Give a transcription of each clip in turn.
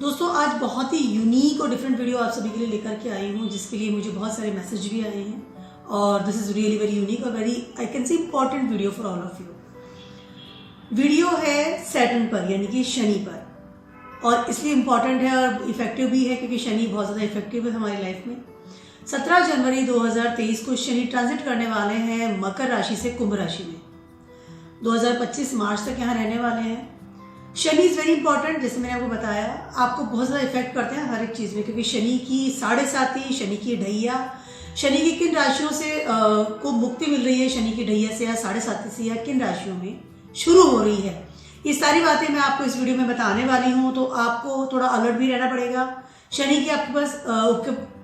दोस्तों आज बहुत ही यूनिक और डिफरेंट वीडियो आप सभी के लिए लेकर के आई हूँ, जिसके लिए मुझे बहुत सारे मैसेज भी आए हैं और this is really very unique और very I can say important video for all of you. Video है सैटर्न पर यानी कि शनि पर, और इसलिए इम्पॉर्टेंट है और इफेक्टिव भी है क्योंकि शनि बहुत ज़्यादा इफेक्टिव है हमारी लाइफ में। 17 जनवरी 2023 को शनि ट्रांजिट करने वाले हैं मकर राशि से कुंभ राशि में। 2025 मार्च तक यहाँ रहने वाले हैं। शनि इज वेरी इंपॉर्टेंट, जैसे मैंने आपको बताया, आपको बहुत ज़्यादा इफेक्ट करते हैं हर एक चीज़ में, क्योंकि शनि की 7.5, शनि की ढैया, शनि की किन राशियों से को मुक्ति मिल रही है, शनि की ढैया से या 7.5 से, या किन राशियों में शुरू हो रही है, ये सारी बातें मैं आपको इस वीडियो में बताने वाली हूँ। तो आपको थोड़ा अलर्ट भी रहना पड़ेगा। शनि की आपके पास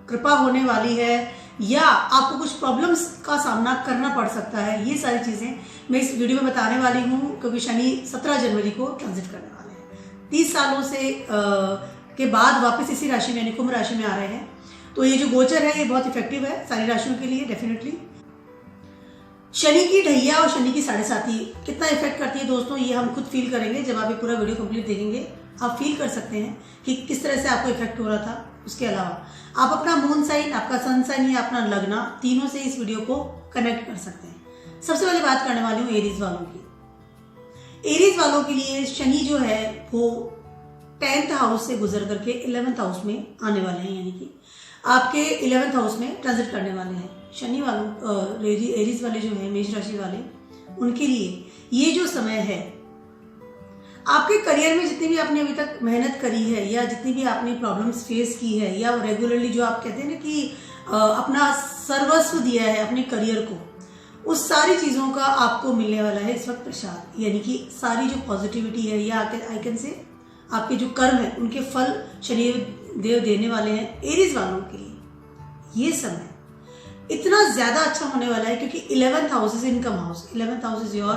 कृपा होने वाली है या आपको कुछ प्रॉब्लम्स का सामना करना पड़ सकता है, ये सारी चीज़ें मैं इस वीडियो में बताने वाली हूँ, क्योंकि शनि 17 जनवरी को ट्रांजिट करने वाले हैं। 30 सालों से के बाद वापस इसी राशि में यानी कुंभ राशि में आ रहे हैं। तो ये जो गोचर है ये बहुत इफेक्टिव है सारी राशियों के लिए डेफिनेटली। शनि की ढैया और शनि की 7.5 कितना इफेक्ट करती है दोस्तों, ये हम खुद फील करेंगे जब आप ये पूरा वीडियो कंप्लीट देखेंगे। आप फील कर सकते हैं कि किस तरह से आपको इफेक्ट हो रहा था। उसके अलावा आप अपना मून साइन, आपका सन साइन या अपना लग्न, तीनों से इस वीडियो को कनेक्ट कर सकते हैं। सबसे पहले बात करने वाली हूँ एरीज वालों की। एरीज वालों के लिए शनि जो है वो 10th हाउस से गुजर करके 11th हाउस में आने वाले हैं, यानी कि आपके 11th हाउस में ट्रांजिट करने वाले हैं। शनि वालों एरीज वाले जो है, मेष राशि वाले, उनके लिए ये जो समय है, आपके करियर में जितनी भी आपने अभी तक मेहनत करी है या जितनी भी आपने प्रॉब्लम्स फेस की है या रेगुलरली जो आप कहते हैं ना कि अपना सर्वस्व दिया है अपने करियर को, उस सारी चीज़ों का आपको मिलने वाला है इस वक्त प्रसाद, यानी कि सारी जो पॉजिटिविटी है या आई कैन से आपके जो कर्म है उनके फल शनि देव देने वाले हैं एरीज वालों के लिए। ये समय इतना ज़्यादा अच्छा होने वाला है क्योंकि 11th house is income house, 11th house is your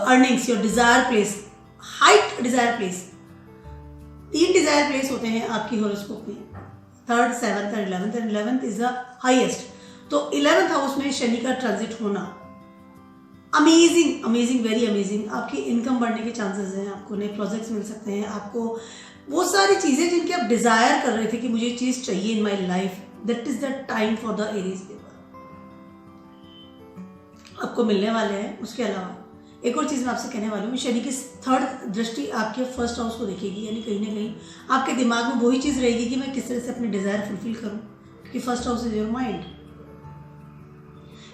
earnings, your desire place, height desire place. 3 desire place होते हैं आपकी हॉरोस्कोप में, 3rd, 7th and 11th, and 11th is the highest. तो 11th हाउस में शनि का ट्रांजिट होना amazing, amazing, very amazing. आपकी income बढ़ने के चांसेस हैं, आपको नए प्रोजेक्ट्स मिल सकते हैं, आपको वो सारी चीजें जिनकी आप डिजायर कर रहे थे कि मुझे ये चीज चाहिए in my life, that is the time for the Aries people, आपको मिलने वाले हैं। उसके अलावा एक और चीज़ मैं आपसे कहने वाली हूँ, शनि की 3rd दृष्टि आपके 1st हाउस को देखेगी, यानी कहीं ना कहीं आपके दिमाग में वही चीज़ रहेगी कि मैं किस तरह से अपने डिजायर फुलफिल करूँ, क्योंकि 1st house is your mind.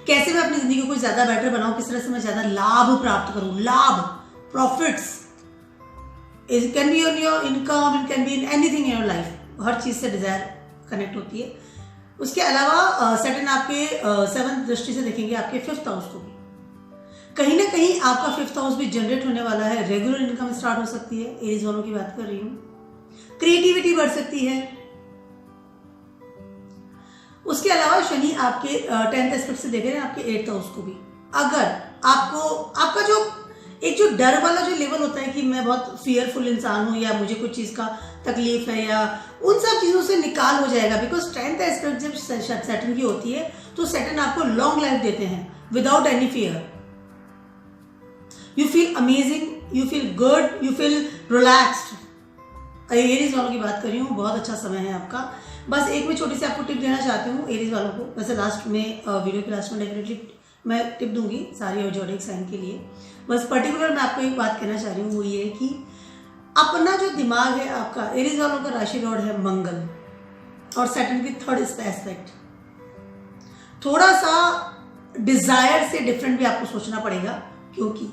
कैसे मैं अपनी जिंदगी को ज़्यादा बेटर बनाऊँ, किस तरह से मैं ज़्यादा लाभ प्राप्त करूँ, लाभ, profits, it can be on your income, it can be in anything in your life, हर चीज़ से डिजायर कनेक्ट होती है। उसके अलावा सैटर्न आपके 7th दृष्टि से देखेंगे आपके 5th हाउस को भी, कहीं ना कहीं आपका 5th हाउस भी जनरेट होने वाला है, रेगुलर इनकम स्टार्ट हो सकती है। एरीज वालों की बात कर रही हूँ, क्रिएटिविटी बढ़ सकती है। उसके अलावा शनि आपके 10th एस्पेक्ट से देख रहे हैं आपके 8th हाउस को भी। अगर आपको आपका जो एक जो डर वाला जो लेवल होता है कि मैं बहुत फियरफुल इंसान हूँ या मुझे कुछ चीज़ का तकलीफ है, या उन सब चीज़ों से निकाल हो जाएगा, बिकॉज 10th एस्पेक्ट जब सैटर्न की होती है तो सैटर्न आपको लॉन्ग लाइफ देते हैं without any fear. You feel amazing, you feel good, you feel relaxed. Aries वालों की बात कर रही हूँ, बहुत अच्छा समय है आपका। बस एक मैं छोटी सी आपको टिप देना चाहती हूँ एरीज वालों को, वैसे लास्ट में वीडियो के लास्ट में डेफिनेटली मैं टिप दूंगी सारी ज़ोडिएक साइन के लिए। बस पर्टिकुलर मैं आपको एक बात कहना चाह रही हूँ, वो ये है कि अपना जो दिमाग है आपका, एरीज वालों का राशि लॉर्ड है मंगल और सैटर्न की 3rd एस्पेक्ट, थोड़ा सा डिजायर से डिफरेंट भी आपको सोचना पड़ेगा, क्योंकि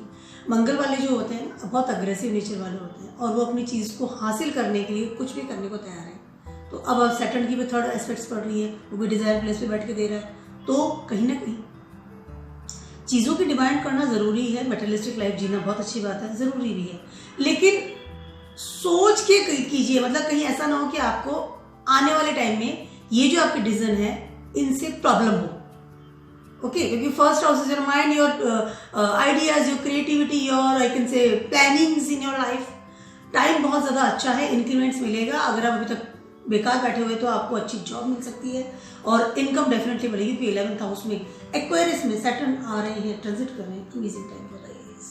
मंगल वाले जो होते हैं ना बहुत अग्रेसिव नेचर वाले होते हैं और वो अपनी चीज़ को हासिल करने के लिए कुछ भी करने को तैयार है। तो अब सैटर्न की भी 3rd एस्पेक्ट्स पड़ रही है, वो भी डिजायर प्लेस पे बैठ के दे रहा है, तो कहीं ना कहीं चीज़ों की डिमांड करना ज़रूरी है। मटेरियलिस्टिक लाइफ जीना बहुत अच्छी बात है, ज़रूरी भी है, लेकिन सोच के कीजिए, मतलब कहीं ऐसा ना हो कि आपको आने वाले टाइम में ये जो आपके डिसीजन है इनसे प्रॉब्लम हो। ओके, क्योंकि 1st house is your mind, your ideas, your creativity, your I can से plannings in your life. Time बहुत ज़्यादा अच्छा है, इंक्रीमेंट्स मिलेगा। अगर आप अभी तक बेकार बैठे हुए तो आपको अच्छी जॉब मिल सकती है और इनकम डेफिनेटली बढ़ेगी, क्योंकि 11th हाउस में एक्वेरियस में सैटर्न आ रहे हैं, ट्रांजिट कर रहे हैं, amazing time for the Aries.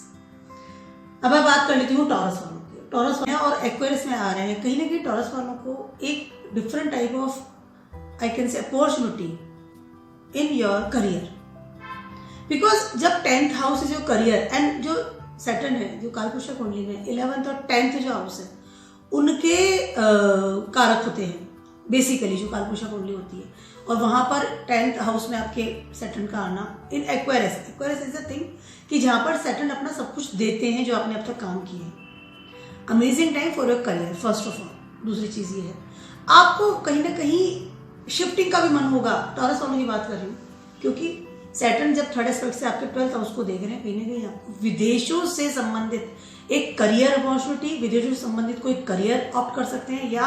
अब मैं बात कर लेती हूँ टॉरस वालों की। टॉरस और एक्वेरियस में आ रहे हैं, कहीं ना कहीं टॉरस वालों को एक different type of I can से opportunity in your career, because जब 10th house is your career and जो सैटर्न है जो कालपुरुषा कुंडली में 11th और 10th जो हाउस है उनके कारक होते हैं बेसिकली जो कालपुरुषा कुंडली होती है, और वहां पर 10th हाउस में आपके सैटर्न का आना इन एक्वेरियस इज अ थिंग कि जहां पर सैटर्न अपना सब कुछ देते हैं जो आपने अब तक काम किए हैं। Amazing time for your career first of all. दूसरी चीज ये है आपको कहीं ना कहीं शिफ्टिंग का भी मन होगा, टॉरस वालों की बात कर रही हूँ, क्योंकि सैटर्न जब 3rd एस्पेक्ट से आपके 12th हाउस को देख रहे हैं, कहीं ना कहीं आपको विदेशों से संबंधित एक करियर अपॉर्चुनिटी, विदेशों से संबंधित कोई करियर ऑप्ट कर सकते हैं, या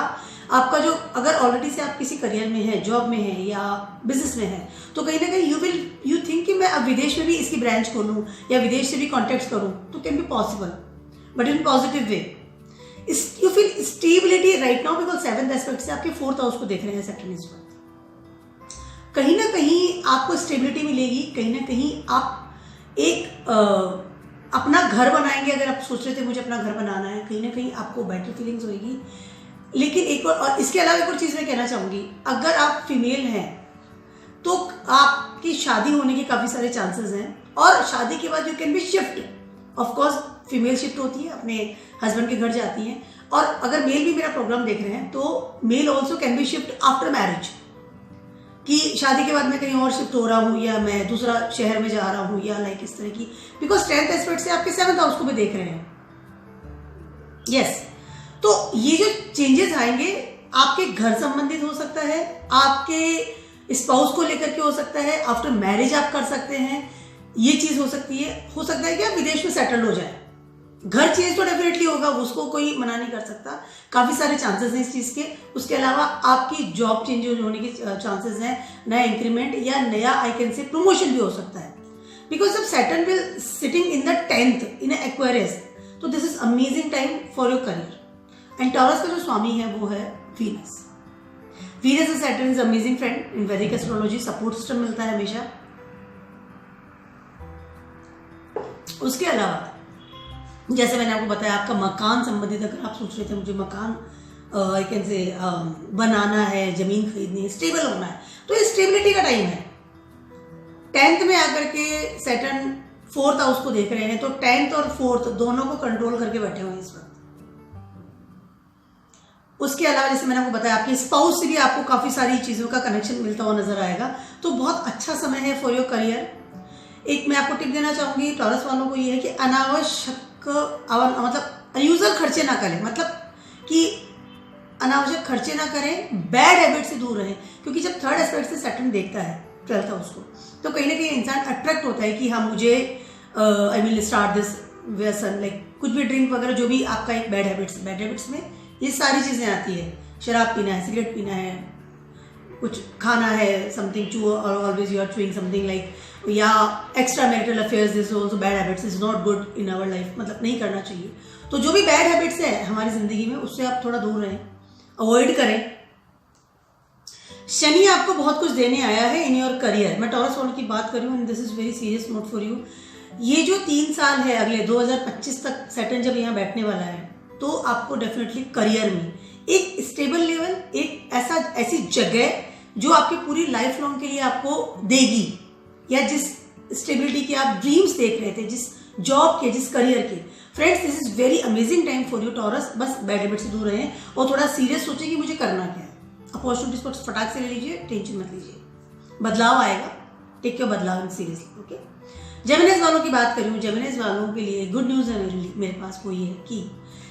आपका जो अगर ऑलरेडी से आप किसी करियर में है, जॉब में है या बिजनेस में है, तो कहीं ना कहीं यू थिंक कि मैं अब विदेश में भी इसकी ब्रांच खोलूं या विदेश से भी कॉन्टेक्ट करूं, तो can be possible but in positive way. You feel stability right now because 7th aspect से आपके 4th हाउस को देख रहे हैं सैटर्न इस वक्त। कहीं ना कहीं आपको स्टेबिलिटी मिलेगी, कहीं ना कहीं आप एक अपना घर बनाएंगे। अगर आप सोच रहे थे मुझे अपना घर बनाना है, कहीं ना कहीं आपको बेटर फीलिंग्स होगी। लेकिन एक और इसके अलावा एक और चीज़ मैं कहना चाहूँगी, अगर आप फीमेल हैं तो आपकी शादी होने के काफ़ी सारे चांसेस हैं, और शादी के बाद you can be shift. Of course female shift होती है, अपने हस्बैंड के घर जाती हैं, और अगर मेल भी मेरा प्रोग्राम देख रहे हैं तो male also can be shift after marriage, कि शादी के बाद मैं कहीं और शिफ्ट हो रहा हूँ या मैं दूसरा शहर में जा रहा हूँ या लाइक इस तरह की, बिकॉज 10th एस्पेक्ट से आपके 7th हाउस को भी देख रहे हैं। यस, तो ये जो चेंजेस आएंगे आपके घर संबंधित हो सकता है, आपके स्पाउस को लेकर के हो सकता है, आफ्टर मैरिज आप कर सकते हैं, ये चीज हो सकती है। हो सकता है कि आप विदेश में सेटल हो जाए, घर चेंज तो डेफिनेटली होगा, उसको कोई मना नहीं कर सकता, काफी सारे चांसेस हैं इस चीज के। उसके अलावा आपकी जॉब चेंज होने के चांसेस हैं, नया इंक्रीमेंट या नया आई कैन से प्रमोशन भी हो सकता है, बिकॉज जब Saturn will sitting in the 10th in Aquarius, तो this is amazing time for your career. And Taurus का जो स्वामी है वो है Venus. Venus and Saturn is amazing friend in Vedic astrology, support system मिलता है हमेशा। उसके अलावा जैसे मैंने आपको बताया, आपका मकान संबंधित अगर आप सोच रहे थे मुझे मकान आई कैन से बनाना है, जमीन खरीदनी है, स्टेबल होना है, तो ये स्टेबिलिटी का टाइम है। 10th में आकर के सैटर्न 4th हाउस को देख रहे हैं, तो 10th और 4th दोनों को कंट्रोल करके बैठे हुए हैं इस वक्त। उसके अलावा जैसे मैंने आपको बताया, आपके स्पाउस से भी आपको काफी सारी चीजों का कनेक्शन मिलता हुआ नजर आएगा, तो बहुत अच्छा समय है फॉर योर करियर। एक मैं आपको टिप देना चाहूंगी टॉरस वालों को, ये है कि अनावश्यक मतलब अनयूजुअल खर्चे ना करें, मतलब कि अनावश्यक खर्चे ना करें, बैड हैबिट से दूर रहें, क्योंकि जब 3rd एस्पेक्ट से सैटर्न देखता है 12th हाउस को, तो कहीं ना कहीं इंसान अट्रैक्ट होता है कि हाँ मुझे आई विल स्टार्ट दिस व्यसन, लाइक कुछ भी ड्रिंक वगैरह जो भी आपका एक बैड हैबिट्स में ये सारी चीजें आती है। शराब पीना है, सिगरेट पीना है, कुछ खाना है, समथिंग चू और always you are chewing something like, या extra marital affairs, this also bad habits, is not good in our life, मतलब नहीं करना चाहिए। तो जो भी बैड हैबिट्स है हमारी जिंदगी में, उससे आप थोड़ा दूर रहें, अवॉइड करें। शनि आपको बहुत कुछ देने आया है इन योर करियर। मैं टॉरस वालों की बात कर रही हूँ, this is very serious note for you. ये जो 3 साल है अगले 2025 तक सैटर्न जब यहाँ बैठने वाला है, तो आपको डेफिनेटली करियर में एक स्टेबल लेवल, एक ऐसी जगह जो आपकी पूरी लाइफ लॉन्ग के लिए आपको देगी, या जिस स्टेबिलिटी के आप ड्रीम्स देख रहे थे, जिस जॉब के, जिस करियर के। Friends, this is very amazing time for you taurus. बस बैड हैबिट से दूर रहें और थोड़ा सीरियस सोचें कि मुझे करना क्या है। अपॉर्चुनिटीज को फटाक से ले लीजिए, टेंशन मत लीजिए, बदलाव आएगा, टेक योर बदलाव सीरियसली। ओके, जेमिनीज वालों की बात करूँ, जेमिनीज वालों के लिए गुड न्यूज है मेरे पास, वो ये है कि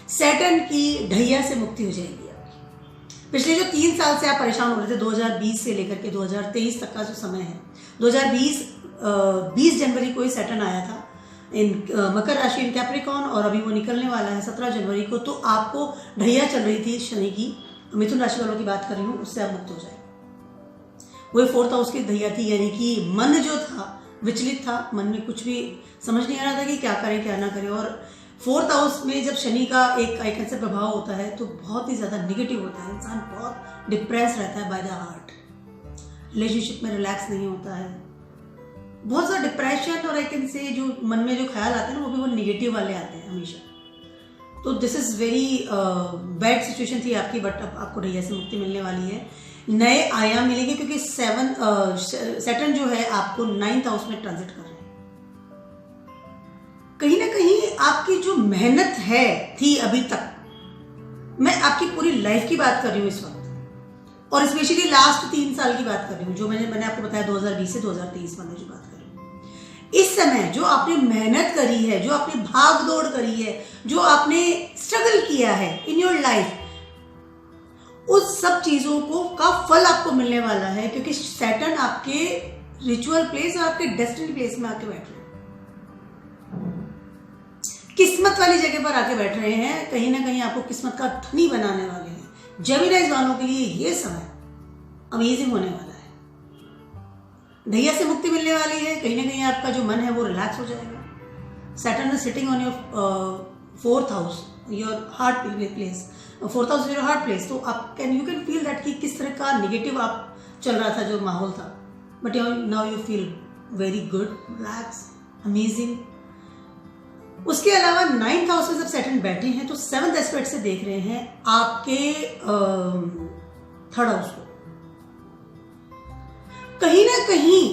सैटर्न की ढैया से मुक्ति हो जाएगी आपकी। पिछले जो 3 साल से आप परेशान हो रहे थे, 2020 से लेकर के 2023 तक का जो समय है, 2020 जनवरी को ही सैटर्न आया था इन मकर राशि इन कैप्रिकॉर्न, और अभी वो निकलने वाला है 17 जनवरी को। तो आपको ढैया चल रही थी शनि की, मिथुन राशि वालों की बात कर रही हूँ, उससे आप मुक्त हो जाए। वो 4th हाउस की ढैया थी, यानी कि मन जो था विचलित था, मन में कुछ भी समझ नहीं आ रहा था कि क्या करें क्या ना करें। और 4th हाउस में जब शनि का एक आइकन से प्रभाव होता है तो बहुत ही ज्यादा निगेटिव होता है, इंसान बहुत डिप्रेस रहता है बाय द हार्ट, रिलेशनशिप में रिलैक्स नहीं होता है, बहुत ज़्यादा डिप्रेशन, और आई कैन से जो मन में जो ख्याल आते हैं ना, वो भी वो निगेटिव वाले आते हैं हमेशा। तो this is very bad situation थी आपकी, बट अब आपको ढैया से मुक्ति मिलने वाली है, नए आयाम मिलेंगे, क्योंकि सैटर्न जो है आपको 9th हाउस में ट्रांजिट कर रहे हैं। कहीं ना कहीं आपकी जो मेहनत है थी अभी तक, मैं आपकी पूरी लाइफ की बात कर रही हूँ इस वक्त, और स्पेशली लास्ट 3 साल की बात कर रही हूँ, जो मैंने आपको बताया 2020 से 2023 वाले जो बात कर रही हूँ। इस समय जो आपने मेहनत करी है, जो आपने भाग दौड़ करी है, जो आपने स्ट्रगल किया है इन योर लाइफ, उस सब चीजों को का फल आपको मिलने वाला है, क्योंकि सैटर्न आपके रिचुअल प्लेस और आपके डेस्टिनी प्लेस में आके बैठ रहे हैं, किस्मत वाली जगह पर आके बैठ रहे हैं, कहीं ना कहीं आपको किस्मत का धनी बनाने वाले हैं। जेमिनाइज वालों के लिए ये समय अमेजिंग होने वाला है, ढैया से मुक्ति मिलने वाली है, कहीं ना कहीं आपका जो मन है वो रिलैक्स हो जाएगा। Saturn is sitting on your 4th house, your heart place, 4th house your heart place, तो आप यू कैन फील दैट कि किस तरह का निगेटिव आप चल रहा था, जो माहौल था, but now you feel very good, relax, amazing. उसके अलावा 9th हाउस में जब सैटर्न बैठे हैं तो 7th एस्पेक्ट से देख रहे हैं आपके 3rd हाउस को। कहीं ना कहीं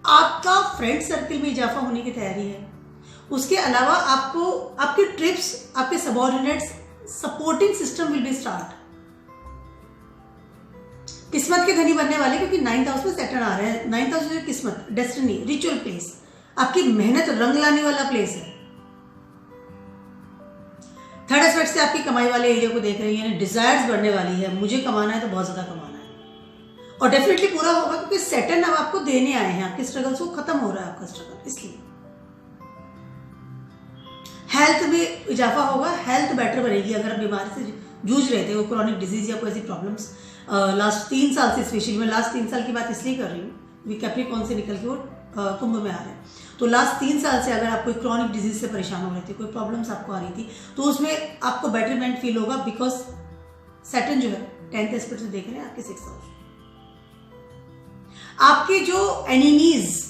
आपका फ्रेंड सर्कल में इजाफा होने की तैयारी है। उसके अलावा आपको आपके ट्रिप्स, आपके subordinates, supporting system will be start. किस्मत के धनी बनने वाले, क्योंकि 9th हाउस में सैटर्न आ रहे हैं। 9th हाउस में किस्मत, डेस्टिनी, रिचुअल प्लेस, आपकी मेहनत रंग लाने वाला प्लेस है। 3rd एस्पेक्ट से आपकी कमाई वाले एरिया को देख रही है, डिजायर्स बढ़ने वाली है, मुझे कमाना है तो बहुत ज्यादा कमाना है, और डेफिनेटली पूरा होगा, क्योंकि सैटर्न अब आपको देने आए हैं, आपके स्ट्रगल्स को खत्म हो रहा है आपका स्ट्रगल। इसलिए हेल्थ में इजाफा होगा, हेल्थ बेटर बनेगी। अगर आप बीमारी से जूझ रहे थे, वो क्रॉनिक डिजीज या कोई ऐसी प्रॉब्लम्स लास्ट 3 साल से, स्पेशली मैं लास्ट 3 साल की बात इसलिए कर रही हूँ, कैप्रिकॉर्न से निकल के वो कुंभ में आ रहे हैं, तो लास्ट 3 साल से अगर आप कोई क्रॉनिक डिजीज से परेशान हो रहे थे, कोई प्रॉब्लम्स आपको आ रही थी, तो उसमें आपको बेटरमेंट फील होगा, बिकॉज सैटर्न जो है 10th एस्पेक्ट से देख रहे हैं आपके 6th हाउस। आपके जो एनिमीज,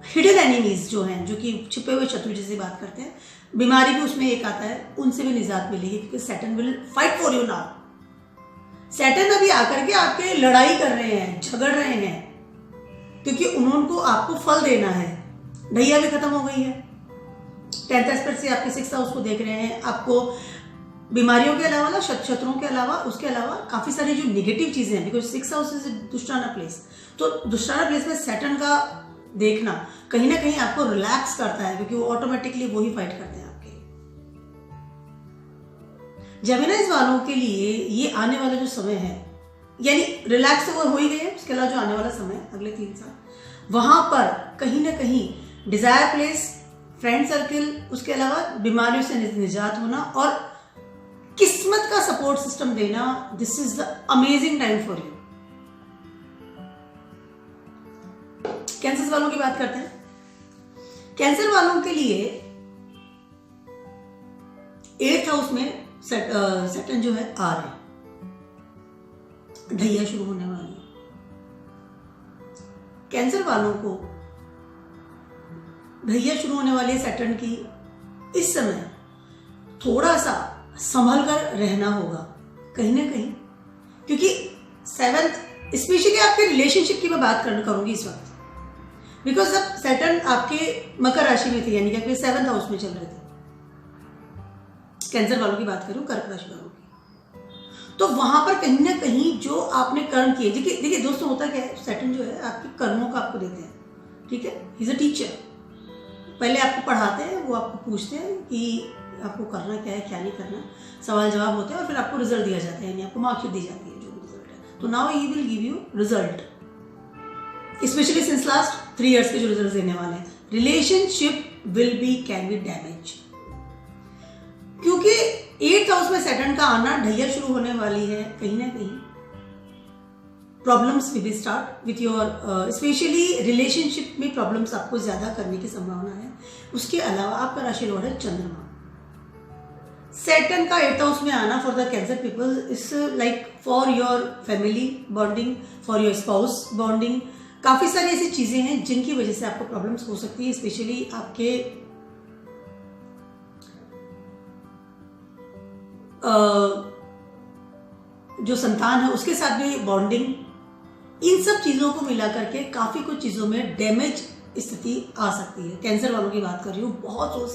हिडन एनिमीज जो हैं, जो कि छुपे हुए शत्रु जिसे बात करते हैं, बीमारी भी उसमें एक आता है, उनसे भी निजात मिलेगी, क्योंकि Saturn will fight for you now. Saturn अभी आकर के आपके लड़ाई कर रहे हैं, झगड़ रहे हैं, क्योंकि उन्होंने आपको फल देना है। ढैया भी खत्म हो गई है, 10th एस्पेक्ट से आपके 6th हाउस को देख रहे हैं। आपको बीमारियों के अलावा, शत्रुओं के अलावा, उसके अलावा काफी सारी जो निगेटिव चीजें हैं, बिकॉज 6th हाउस इज दुष्टाना प्लेस, तो दुष्टाना प्लेस में सैटर्न का देखना कहीं ना कहीं आपको रिलैक्स करता है, क्योंकि वो ऑटोमेटिकली वो ही फाइट करते हैं आपके। जेमिनाइज वालों के लिए ये आने वाला जो समय है, यानी रिलैक्स तो वो हो ही गए, उसके अलावा जो आने वाला समय अगले 3 साल, वहां पर कहीं ना कहीं डिजायर प्लेस, फ्रेंड सर्कल, उसके अलावा बीमारियों से निजात होना और किस्मत का सपोर्ट सिस्टम देना, this is the amazing time for you. Cancer वालों की बात करते हैं। कैंसर वालों के लिए 8th हाउस में सैटर्न जो है आ रहे हैं, ढैया शुरू होने वाली है। कैंसर वालों को ढैया शुरू होने वाली है सैटर्न की। इस समय थोड़ा सा संभल कर रहना होगा कहीं ना कहीं, क्योंकि 7th, स्पेशली आपके रिलेशनशिप की मैं बात करूंगी इस वक्त, बिकॉज अब सैटर्न आपके मकर राशि में थे, यानी कि आपके 7th हाउस में चल रहे थे। कैंसर वालों की बात करूं, कर्क राशि वालों की, तो वहां पर कहीं ना कहीं जो आपने कर्म किए, देखिए दोस्तों, होता क्या है, सैटर्न जो है आपके कर्मों का आपको देते हैं, ठीक है, ही इज अ टीचर। पहले आपको पढ़ाते हैं, वो आपको पूछते हैं कि आपको करना क्या है, क्या नहीं करना, सवाल जवाब होते हैं, और फिर आपको रिजल्ट दिया जाता है, यानी आपको मार्कशीट दी जाती है, जो भी रिजल्ट है। तो now he will give you result, specially since last 3 years के जो रिजल्ट देने वाले हैं। Relationship will be can be damage, क्योंकि 8th हाउस में सैटर्न का आना, ढैया शुरू होने वाली है, कहीं ना कहीं problems will be start with your, specially relationship में प्रॉब्लम्स आपको ज्यादा करने की संभावना है। उसके अलावा आपका राशि लॉर्ड है चंद्रमा। सैटर्न का 8th हाउस में आना for the cancer people is like for your family bonding, for your spouse bonding. काफी सारी ऐसी चीजें हैं जिनकी वजह से आपको प्रॉब्लम्स हो सकती है, स्पेशली आपके जो संतान है उसके साथ भी बॉन्डिंग, इन सब चीज़ों को मिला करके काफ़ी कुछ चीज़ों में डैमेज स्थिति आ सकती है। कैंसर वालों की बात कर रही हूँ, बहुत सोच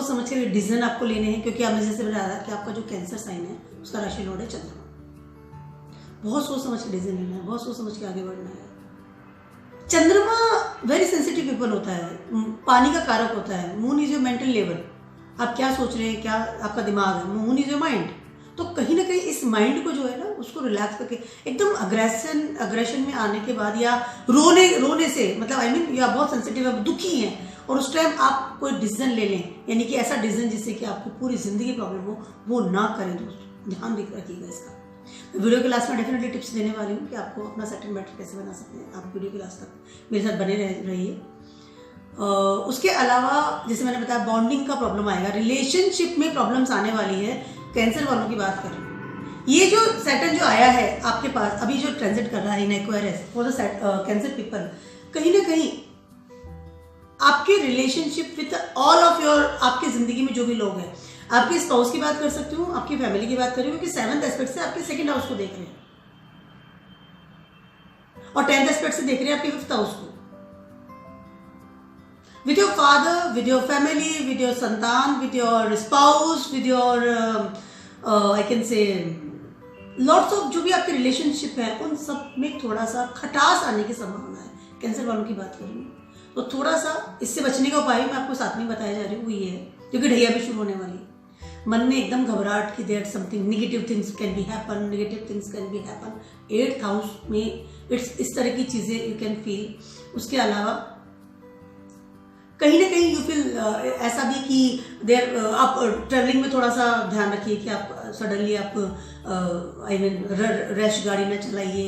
समझ कर डिसीजन आपको लेने हैं, क्योंकि आपने जैसे बताया कि आपका जो कैंसर साइन है उसका राशि लॉर्ड है चंद्रमा। बहुत सोच समझ के डिसीजन लेना है, बहुत सोच समझ के आगे बढ़ना है। चंद्रमा वेरी सेंसिटिव पीपल होता है, पानी का कारक होता है। Moon is your mental level, आप क्या सोच रहे हैं, क्या आपका दिमाग है। Moon is your mind. तो कहीं ना कहीं इस माइंड को जो है ना उसको रिलैक्स करके एकदम अग्रेशन में आने के बाद, या रोने से मतलब आई मीन या बहुत सेंसिटिव है, दुखी हैं, और उस टाइम आप कोई डिसीजन ले लें, यानी कि ऐसा डिसीजन जिससे कि आपको पूरी जिंदगी प्रॉब्लम हो, वो ना करें दोस्तों। ध्यान रखिएगा इसका। वीडियो के लास्ट में डेफिनेटली टिप्स देने वाली हूँ कि आपको अपना सेटल बेटर कैसे बना सकते हैं। आप वीडियो के लास्ट तक मेरे साथ बने रहिए। उसके अलावा जैसे मैंने बताया बॉन्डिंग का प्रॉब्लम आएगा, रिलेशनशिप में प्रॉब्लम्स आने वाली है। कैंसर वालों की बात करें, ये जो सैटर्न जो आया है आपके पास अभी जो ट्रांजिट कर रहा है इन एक्वायरस फॉर द कैंसर पीपल, कहीं ना कहीं आपके relationship with all of your, आपकी जिंदगी में जो भी लोग हैं, आपके स्पाउस की बात कर सकती हूँ, आपकी फैमिली की बात कर रही हूँ, क्योंकि 7th एस्पेक्ट से आपके 2nd हाउस को देख रहे हैं और 10th एस्पेक्ट से देख रहे हैं आपके 5th हाउस को। with your father, with your family, with your संतान, with your spouse, with your I can say lots of जो भी आपके रिलेशनशिप है, उन सब में थोड़ा सा खटास आने की संभावना है। कैंसर वालों की बात करूँ तो थोड़ा सा इससे बचने का उपाय मैं आपको साथ में बताया जा रही हूँ, वो ये है, क्योंकि ढैया भी शुरू होने वाली है। मन में एकदम घबराहट की there something negative things can be happen. 8th house में इस तरह की चीजें यू कैन फील। उसके अलावा कहीं ना कहीं यू फील ऐसा भी कि देर आप ट्रेवलिंग में थोड़ा सा ध्यान रखिए कि आप सडनली आप आई मीन रैश गाड़ी न चलाइए,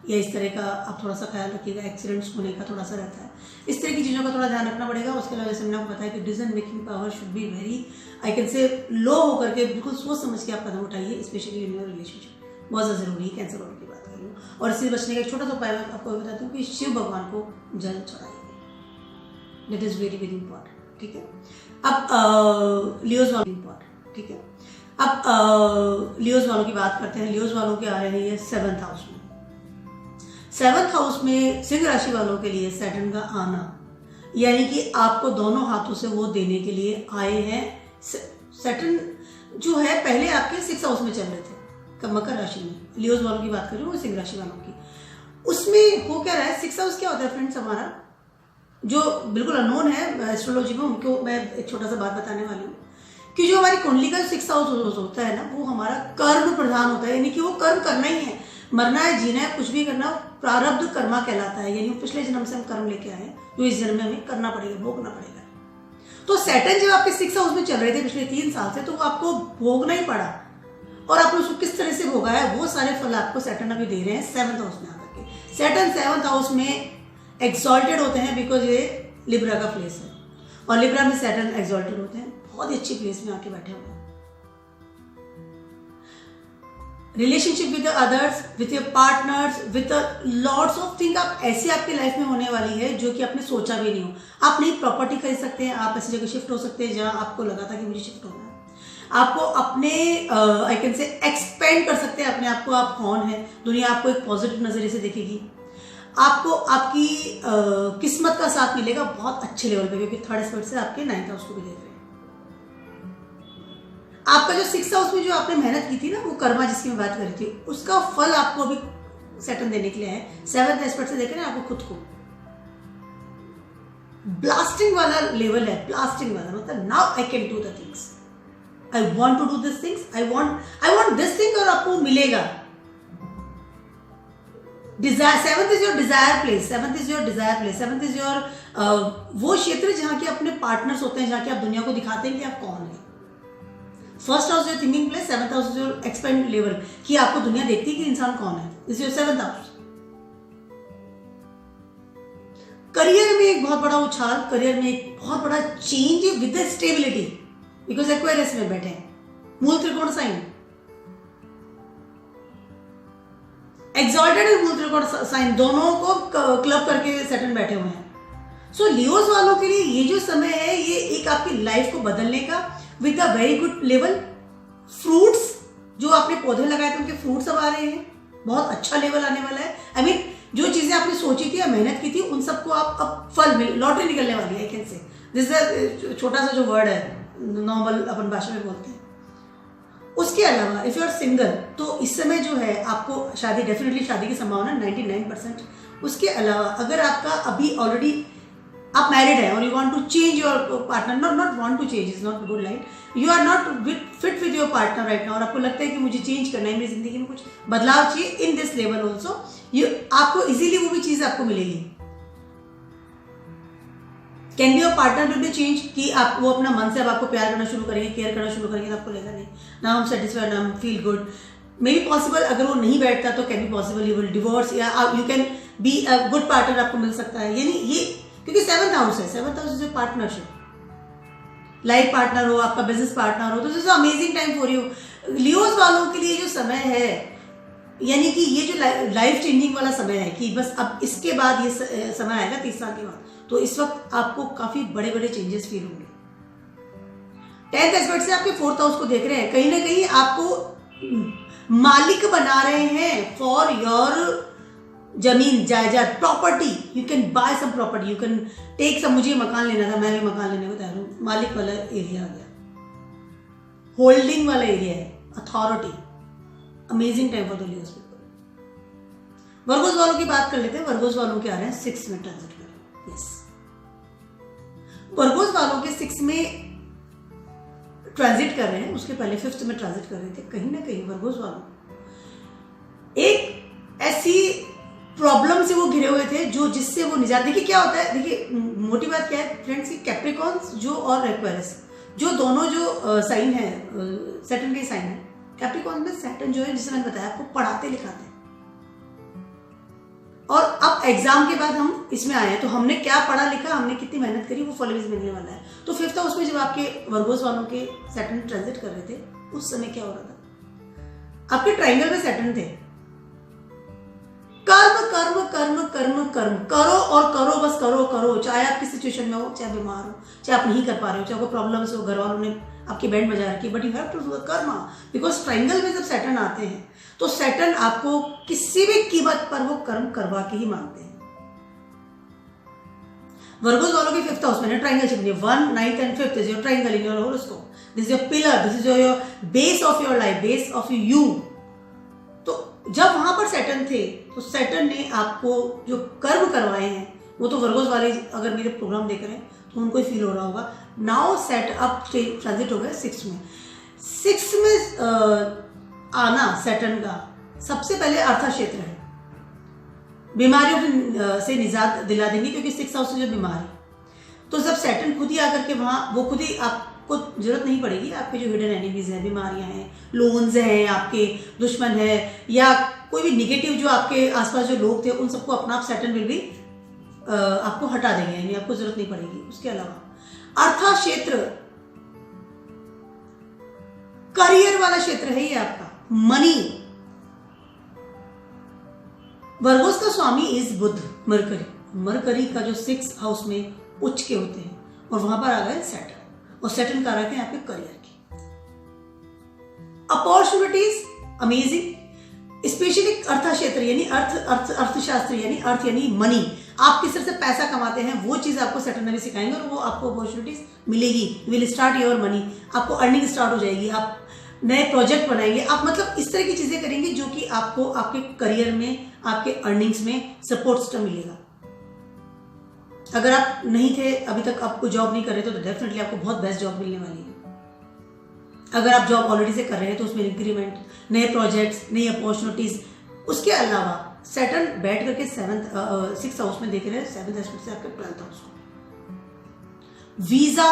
या इस तरह का आप थोड़ा सा ख्याल रखिएगा। एक्सीडेंट्स होने का थोड़ा सा रहता है, इस तरह की चीज़ों का थोड़ा ध्यान रखना पड़ेगा। उसके अलावा जैसे मैंने आपको बताया कि decision making power should be very I can say low होकर के बिल्कुल सोच समझ के आप कदम उठाइए, स्पेशली इन योर रिलेशनशिप। बहुत ज़्यादा जरूरी है कैंसर वालों की बात कर लूँ। और इससे बचने का एक छोटा सा उपाय मैं आपको बताती हूँ कि शिव भगवान को जल चढ़ाइए, that is very very important. ठीक है, अब लियोज वालों इंपॉर्टेंट। ठीक है, अब लियोज वालों की बात करते हैं। लियोज वालों के आ रहे हैं 7th हाउस में। 7th हाउस में सिंह राशि वालों के लिए सैटर्न का आना, यानी कि आपको दोनों हाथों से वो देने के लिए आए हैं। सैटर्न जो है पहले आपके 6th हाउस में चल रहे थे, मकर राशि में। लियोज वालों की बात कर रही हूँ, सिंह राशि वालों की। उसमें हो क्या रहा है, 6th हाउस क्या होता है फ्रेंड्स, हमारा जो बिल्कुल अननोन है एस्ट्रोलॉजी में, उनको मैं एक छोटा सा बात बताने वाली हूँ कि जो हमारी कुंडली का 6th हाउस होता है ना, वो हमारा कर्म प्रधान होता है, यानी कि वो कर्म करना ही है, मरना है, जीना है, कुछ भी करना, प्रारब्ध कर्मा कहलाता है। यानी पिछले जन्म से हम कर्म लेके आए, जो इस जन्म में हमें करना पड़ेगा, भोगना पड़ेगा। तो सैटर्न जब आपके 6th हाउस में चल रहे थे पिछले 3 साल से, तो वो आपको भोगना ही पड़ा, और आपने उसको किस तरह से भोगा है वो सारे फल आपको सैटर्न अभी दे रहे हैं 7th हाउस में आकर के। सैटर्न 7th हाउस में एक्सॉल्टेड होते हैं बिकॉज ये लिब्रा का प्लेस है, और लिब्रा में सैटर्न एक्सॉल्टेड होते हैं, बहुत ही अच्छी प्लेस में आके बैठे हुए हैं। Relationship with others, with your partners, with lots of thing आप ऐसी आपकी लाइफ में होने वाली है जो कि आपने सोचा भी नहीं हो। आप नई प्रॉपर्टी खरीद सकते हैं, आप ऐसी जगह शिफ्ट हो सकते हैं जहां आपको लगा था कि मुझे शिफ्ट होना है। आपको अपने आई कैन से एक्सपेंड कर सकते हैं अपने आप को, आप कौन है, दुनिया आपको एक पॉजिटिव नजरिए से देखेगी। आपको आपकी किस्मत का साथ मिलेगा बहुत अच्छे लेवल पे, क्योंकि 3rd एस्पेक्ट से आपके 9th हाउस को भी देख रहे हैं। आपका जो 6th हाउस में जो आपने मेहनत की थी ना, वो कर्मा जिसकी मैं बात कर रही थी, उसका फल आपको अभी सैटर्न देने के लिए है। 7th एस्पेक्ट से देख रहे हैं आपको खुद को। ब्लास्टिंग वाला लेवल है, ब्लास्टिंग वाला मतलब now I can do the things, I want to do this things, I want this thing, और आपको मिलेगा। Desire, 7th is your desire place, 7th is your desire place, 7th is your वो क्षेत्र जहां के अपने पार्टनर्स होते हैं, जहां के आप दुनिया को दिखाते हैं कि आप कौन है। 1st house your thinking place, 7th house your expand level, कि आपको दुनिया देखती है कि इंसान कौन है। This your 7th house. Career में एक बहुत बड़ा उछाल, करियर में एक बहुत बड़ा change with stability, because Aquarius में बैठे हैं, मूल त्रिकोण साइन, एक्सॉल्टेड और मूल त्रिकोण साइन दोनों को क्लब करके सैटर्न बैठे हुए हैं। सो लियोज वालों के लिए ये जो समय है, ये एक आपकी लाइफ को बदलने का with a very good level, fruits जो आपने पौधे लगाए थे उनके फ्रूट्स अब आ रहे हैं, बहुत अच्छा लेवल आने वाला है। आई मीन जो चीजें आपने सोची थी या मेहनत की थी उन सबको आप अब फल मिल, लॉटरी निकलने वाली है। आई कैन से दिस इज छोटा सा जो वर्ड है नॉर्मल अपन भाषा में बोलते हैं। उसके अलावा इफ यू आर सिंगल तो इस समय जो है आपको शादी, डेफिनेटली शादी की संभावना 99%। उसके अलावा अगर आपका अभी ऑलरेडी आप मैरिड है और you want to change your partner, not want to change is not good line, you are not fit with your partner right now और आपको लगता है कि मुझे चेंज करना है, मेरी जिंदगी में कुछ बदलाव चाहिए, इन दिस लेवल ऑल्सो आपको इजीली वो भी चीज आपको मिलेगी। Can be your partner will be change कि आप वो अपना मन से अब आपको प्यार करना शुरू करेंगे, केयर करना शुरू करेंगे, तो आपको लगेगा नहीं now I am satisfied, now I feel good. May be possible अगर वो नहीं बैठता तो can be possible you will divorce या you can be a good partner आपको मिल सकता है। यानी ये क्योंकि 7th हाउस है, 7th house is partnership, life partner हो, आपका बिजनेस पार्टनर हो, तो this is amazing time for you. Leos वालों के लिए जो समय है यानी कि ये जो लाइफ चेंजिंग वाला समय है कि बस अब इसके बाद ये समय आएगा 30 साल के बाद, तो इस वक्त आपको काफी बड़े बड़े चेंजेस फील होंगे। 10th एस्पेक्ट से आपके 4th हाउस को देख रहे हैं, कहीं ना कहीं आपको मालिक बना रहे हैं फॉर योर जमीन जायदाद property. You can buy some property, you can take some. मुझे मकान लेना था, मैं भी मकान लेने को तैयार हूं। मालिक वाला एरिया आ गया, होल्डिंग वाला एरिया है, authority. Amazing time for the Leos people. Virgo's वालों की बात कर लेते हैं। वर्गोस वालों के आ रहे हैं 6 में ट्रांजिट करें। यस, वर्गोस वालों के 6 में ट्रांजिट कर रहे हैं, उसके पहले 5th में ट्रांजिट कर रहे थे। कहीं ना कहीं वर्गोस वालों एक ऐसी प्रॉब्लम से वो घिरे हुए थे जो जिससे वो निजात। देखिए क्या होता है, देखिए मोटी बात क्या है फ्रेंड्स की, कैप्रिकॉन्स जो और एक्वेरियस जो दोनों जो साइन है, सैटर्न के साइन है। कैप्रिकॉन में सैटर्न जो है, जिसे मैंने बताया आपको, पढ़ाते लिखाते हैं। और अब एग्जाम के बाद हम इसमें आए हैं तो हमने क्या पढ़ा लिखा, हमने कितनी मेहनत करी, वो फल भी मिलने वाला है। तो 5th हाउस में जब आपके वर्गोस वालों के सैटर्न ट्रांजिट कर रहे थे उस समय क्या हो रहा था, आपके ट्रायंगल में सैटर्न थे। कर्म कर्म कर्म कर्म कर्म करो और करो, बस करो करो, चाहे आप किस सिचुएशन में हो, चाहे बीमार हो, चाहे आप नहीं कर पा रहे हो, चाहे कोई प्रॉब्लम्स हो, घर वालों ने आपकी बैंड बजा रखी, but you have to do the karma. Because triangle में जब सैटर्न आते हैं तो सैटर्न आपको किसी भी कीमत पर वो कर्म करवा के ही मांगते हैं। वर्गोस वालों के 5th हाउस में triangle shift 1, 9th and 5th is your triangle in your horoscope. This is your pillar, this is your base of your life, base of you. तो जब वहां पर सैटर्न थे तो सैटर्न ने आपको जो कर्म करवाए हैं वो तो वर्गोस वाले अगर मेरे प्रोग्राम देख रहे हैं तो उनको ही फील हो रहा होगा। नाउ सेट अप ट्रांजिट हो गया 6 में। 6 में आना सैटर्न का सबसे पहले अर्थ क्षेत्र है, बीमारियों से निजात दिला देंगे क्योंकि 6th हाउस से जो बीमारी, तो जब सैटर्न खुद ही आकर के वहां, वो खुद ही आपको जरूरत नहीं पड़ेगी, आपके जो हिडन एनिमीज हैं, बीमारियां हैं, लोन्स हैं, आपके दुश्मन है या कोई भी निगेटिव जो आपके आसपास जो लोग थे उन सबको अपना आप सैटर्न विल भी आपको हटा देंगे, यानी आपको जरूरत नहीं पड़ेगी। उसके अलावा अर्थ क्षेत्र करियर वाला क्षेत्र है ये आपका, मनी। वर्गोस का स्वामी इज बुध, मरकरी। मरकरी का जो 6th हाउस में उच्च के होते हैं और वहां पर आ गए सैटर्न, और सैटर्न कारक है आपके करियर की। अपॉर्चुनिटीज अमेजिंग, स्पेशली अर्थ क्षेत्र यानी अर्थशास्त्र यानी अर्थ यानी मनी। आप किस तरह से पैसा कमाते हैं वो चीज आपको सैटर्न भी सिखाएंगे और वो आपको अपॉर्चुनिटीज मिलेगी। You will start your money, आपको अर्निंग स्टार्ट हो जाएगी, आप नए प्रोजेक्ट बनाएंगे, आप मतलब इस तरह की चीजें करेंगे जो कि आपको आपके करियर में, आपके अर्निंग्स में सपोर्ट सिस्टम मिलेगा। अगर आप नहीं थे अभी तक, आपको जॉब नहीं कर रहे थे तो डेफिनेटली आपको बहुत बेस्ट जॉब मिलने वाली है। अगर आप जॉब ऑलरेडी से कर रहे हैं तो उसमें इंक्रीमेंट, नए प्रोजेक्ट्स, नई अपॉर्चुनिटीज। उसके अलावा सैटर्न बैठ करके 6th हाउस में देख रहे हैं, 7th एस्पेक्ट से आपके 12th हाउस को। वीजा,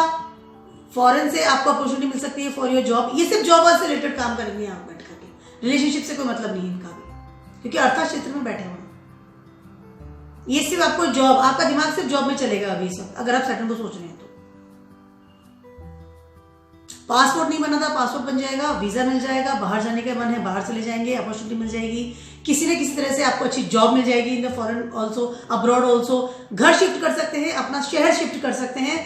फॉरेन से आपको अपॉर्चुनिटी मिल सकती है फॉर योर जॉब। ये सिर्फ जॉब से रिलेटेड काम करेंगे आप बैठ करके, रिलेशनशिप से कोई मतलब नहीं इनका भी, क्योंकि अर्थ क्षेत्र में बैठे हुए हैं। ये सिर्फ आपको जॉब, आपका दिमाग सिर्फ जॉब में चलेगा अभी इस वक्त, अगर आप सैटर्न को सोच रहे हैं तो। पासपोर्ट नहीं बना था, पासपोर्ट बन जाएगा, वीजा मिल जाएगा, बाहर जाने का मन है बाहर चले जाएंगे, अपॉर्चुनिटी मिल जाएगी, किसी न किसी तरह से आपको अच्छी जॉब मिल जाएगी in the foreign also, abroad also. घर शिफ्ट कर सकते हैं, अपना शहर शिफ्ट कर सकते हैं,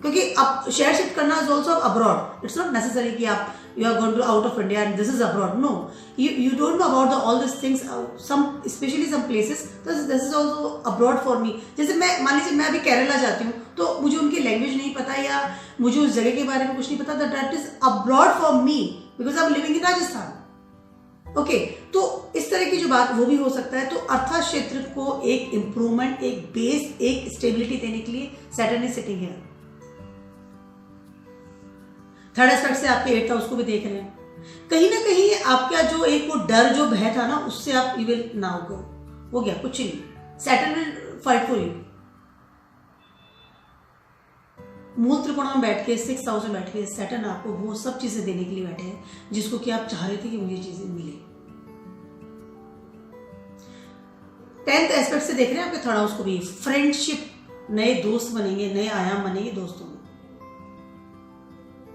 क्योंकि अब शहर शिफ्ट करना is also abroad. It's not necessary कि आप you are going to out of India and this is abroad. No, you don't know about all these things. Some especially some places, this is also abroad for me. जैसे मैं मान लीजिए मैं अभी केरला जाती हूँ तो मुझे उनकी लैंग्वेज नहीं पता या मुझे उस जगह के बारे में कुछ नहीं पता, that is abroad for me because I'm living in Rajasthan. Okay, तो इस तरह की जो बात वो भी हो सकता है. तो अर्था क्षेत्र को एक इम्प्रूवमेंट, एक बेस, एक स्टेबिलिटी देने के लिए Saturn is sitting here. Third aspect से आपके 8th हाउस को भी देख रहे हैं. कहीं ना कहीं आपका जो एक वो डर जो भय था ना, उससे आप यू विल नाउ गो, हो गया, कुछ नहीं. Saturn will fight for you. मूल त्रिकोण में बैठ के 6th हाउस में बैठ के सैटर्न आपको वो सब चीजें देने के लिए बैठे हैं जिसको कि आप चाह रहे थे कि मुझे चीजें मिले. 10th एस्पेक्ट से देख रहे हैं आपके थर्ड हाउस को भी. फ्रेंडशिप, नए दोस्त बनेंगे, नए आयाम बनेंगे दोस्तों में.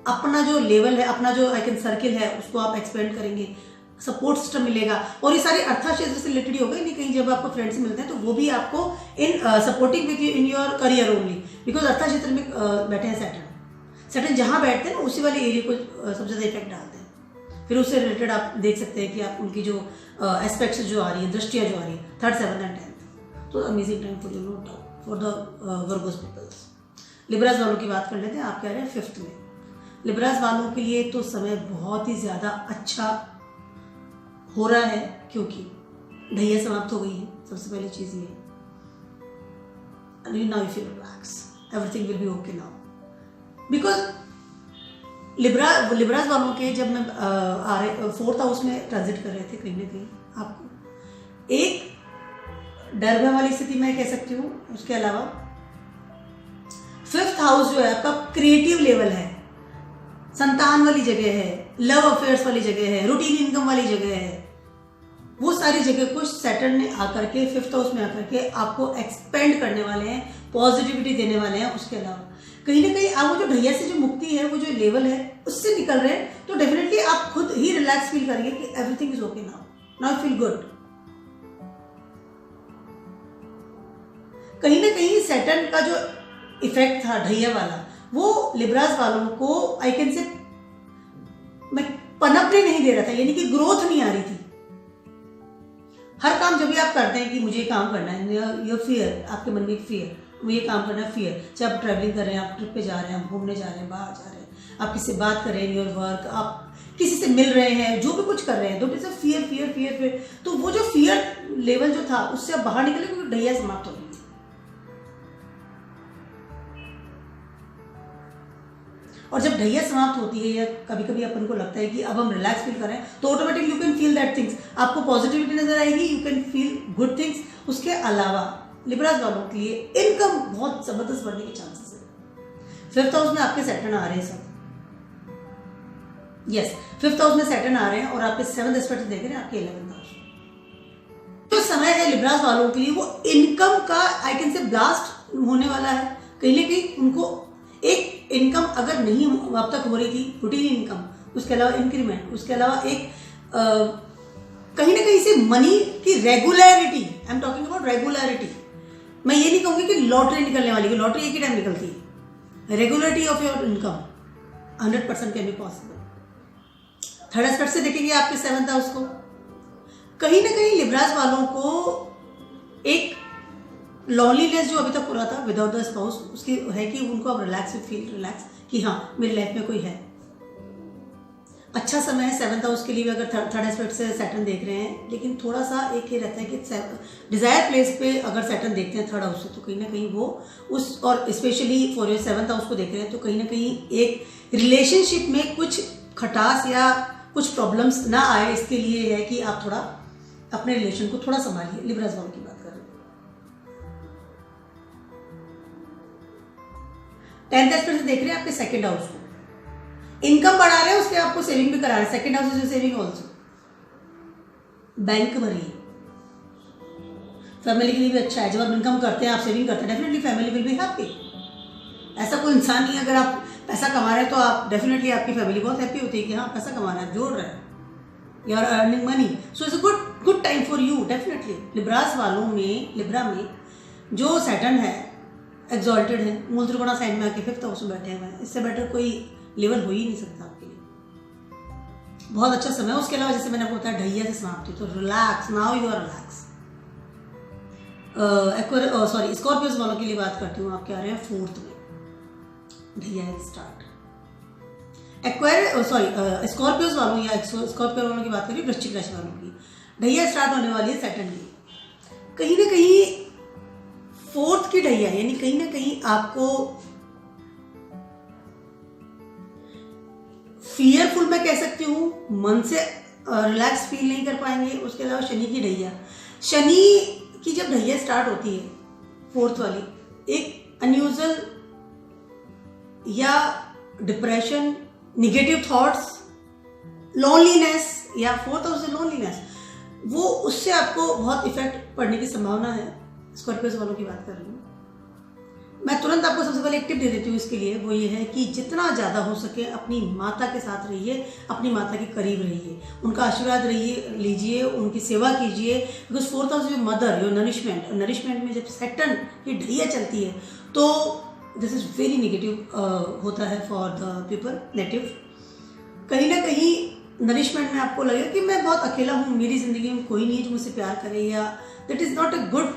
अपना जो लेवल है, अपना जो आई कैन सर्किल है, उसको आप एक्सपेंड करेंगे. सपोर्ट सिस्टम मिलेगा. और ये सारे अर्था क्षेत्र से रिलेटेड ही होगा. नहीं कहीं जब आपको फ्रेंड्स मिलते हैं तो वो भी आपको in supporting with you in your career only, because अर्था क्षेत्र में बैठे हैं सैटर्न. सैटर्न जहां बैठते हैं ना उसी वाले एरिया को सबसे ज्यादा इफेक्ट डालते हैं. फिर उससे रिलेटेड आप देख सकते हैं कि आप उनकी जो एस्पेक्ट्स जो आ रही है, दृष्टियां जो आ रही है 3rd, 7th एंड 10th. तो amazing time for you, no doubt, for the Virgos peoples. Libras वालों की बात कर लेते हैं. आप कह रहे हैं 5th में. लिब्रास वालों के लिए तो समय बहुत ही ज्यादा अच्छा हो रहा है क्योंकि ढैया समाप्त हो गई है. सबसे पहली चीज ये, now you feel relax, everything will be okay now. Because Libras वालों के जब मैं 4th हाउस में ट्रांजिट कर रहे थे, कहीं ना कहीं आपको एक डर भय वाली स्थिति मैं कह सकती हूँ. उसके अलावा 5th हाउस जो है आपका क्रिएटिव लेवल है, संतान वाली जगह है, लव अफेयर्स वाली जगह है, रूटीन इनकम वाली जगह है. वो सारी जगह को सैटर्न ने आकर के 5th हाउस में आकर के आपको एक्सपेंड करने वाले हैं, पॉजिटिविटी देने वाले हैं. उसके अलावा कहीं ना कहीं आप वो जो ढैया से जो मुक्ति है, वो जो लेवल है उससे निकल रहे हैं. तो डेफिनेटली आप खुद ही रिलैक्स फील करेंगे कि everything is okay now, now feel good. कहीं ना कहीं सैटर्न का जो इफेक्ट था ढैया वाला, वो लिब्रास वालों को आई कैन से मैं पनपने नहीं दे रहा था, यानी कि ग्रोथ नहीं आ रही थी. हर काम जब भी आप करते हैं कि मुझे ये काम करना है, योर फियर, आपके मन में एक फियर, मुझे ये काम करना है, फियर. चाहे आप ट्रैवलिंग कर रहे हैं, आप ट्रिप पे जा रहे हैं, आप घूमने जा रहे हैं, बाहर जा रहे हैं, आप किसी से बात कर रहे हैं, योर वर्क, आप किसी से मिल रहे हैं, जो भी कुछ कर रहे हैं, तो it's fear fear fear fear. तो वो जो फियर लेवल जो था उससे आप बाहर निकले क्योंकि ढैया समाप्त हो गई. और जब ढैया समाप्त होती है या कभी कभी अपन को लगता है कि अब हम रिलैक्स फील कर रहे हैं, तो automatically you can feel that things. आपको पॉजिटिविटी नजर आएगी, you can feel good things. उसके अलावा लिब्रास वालों के लिए इनकम बहुत जबरदस्त बढ़ने के चांसेस है. 5th हाउस में आपके सैटर्न आ रहे हैं सब. यस, 5th हाउस में सैटर्न आ रहे हैं और आपके 7th एस्पेक्ट देख रहे हैं आपके 11th हाउस. तो समय है लिब्रास वालों के लिए वो इनकम का आई कैन से ब्लास्ट होने वाला है. कहीं ना कहीं उनको एक इनकम अगर नहीं अब तक हो रही थी, रूटीन इनकम, उसके अलावा इंक्रीमेंट, उसके अलावा एक कहीं ना कहीं से मनी की regularity, I am talking about regularity. मैं ये नहीं कहूंगी कि लॉटरी निकलने वाली है, लॉटरी एक ही टाइम निकलती है. Regularity of your income 100% can be possible. 3rd aspect से देखेंगे आपके 7th हाउस को. कहीं ना कहीं लिब्रास वालों को एक लॉनलीनेस जो अभी तक हो रहा था विदाउट द स्पाउस, उसकी है कि उनको अब रिलैक्स फील रिलैक्स कि हाँ मेरी लाइफ में कोई है. अच्छा समय है 7th हाउस के लिए भी अगर 3rd एस्पेक्ट से सैटर्न देख रहे हैं. लेकिन थोड़ा सा एक ये रहता है कि डिजायर प्लेस पे अगर सैटर्न देखते हैं 3rd हाउस से, तो कहीं ना कहीं वो उस, और specially for your 7th house को देख रहे हैं, तो कहीं ना कहीं एक रिलेशनशिप में कुछ खटास या कुछ प्रॉब्लम्स ना आए, इसके लिए है कि आप थोड़ा अपने रिलेशन को थोड़ा संभालिए. लिब्रास वालों की बात कर रहे हैं. 10th एस्पेक्ट से देख रहे हैं आपके 2nd हाउस को. इनकम बढ़ा रहे हैं, उसके आपको सेविंग भी करा रहे हैं. 2nd house is saving also. Bank भरिए. फैमिली के लिए भी अच्छा है. जब आप इनकम करते हैं, आप सेविंग करते हैं, definitely family will be happy. ऐसा कोई इंसान नहीं है, अगर आप पैसा कमा रहे हैं तो आप डेफिनेटली आपकी फैमिली बहुत हैप्पी होती है कि हाँ पैसा कमा रहे हैं, जोड़ रहे हैं, you are earning money. So it's a good time for you definitely. Libras वालों में, लिब्रा में जो सैटर्न है एक्सॉल्टेड है, मूल त्रिकोणा साइन में आके 5th हाउस में बैठे हुए हैं. इससे बेटर कोई लेवल हो ही नहीं सकता आपके लिए. बहुत अच्छा समय है। उसके अलावा जैसे मैंने आपको बताया ढैया से समाप्ति, तो relax, now you are relax. Scorpios वालों के लिए बात करती हूँ, आप क्या रहे हैं 4th में, ढैया स्टार्ट। स्कॉर्पियोस वालों या स्कॉर्पियो वालों की बात करिए, वृश्चिक राशि वालों की, ढैया स्टार्ट होने वाली है सैटर्न की। कहीं ना कहीं 4th की ढैया, यानी कहीं ना कहीं आपको फियरफुल मैं कह सकती हूँ, मन से रिलैक्स फील नहीं कर पाएंगे। उसके अलावा शनि की ढैया, शनि की जब ढैया स्टार्ट होती है 4th वाली, एक अनयूजुअल या डिप्रेशन, निगेटिव थॉट्स, लोनलीनेस, या 4th हाउस से लोनलीनेस, वो उससे आपको बहुत इफेक्ट पड़ने की संभावना है। स्कॉर्पियोस वालों की बात कर रही हूँ मैं। तुरंत आपको सबसे पहले एक टिप दे देती हूँ इसके लिए, वो ये है कि जितना ज़्यादा हो सके अपनी माता के साथ रहिए, अपनी माता के करीब रहिए, उनका आशीर्वाद लीजिए, उनकी सेवा कीजिए। बिकॉज 4th हाउस जो मदर, जो नरिशमेंट में जब सैटर्न की ढैया चलती है तो दिस इज़ वेरी नेगेटिव होता है फॉर द पीपल, नेटिव। कहीं ना कहीं नरिशमेंट में आपको लगेगा कि मैं बहुत अकेला हूँ, मेरी ज़िंदगी में कोई नहीं है जो मुझसे प्यार करे, या that is not a good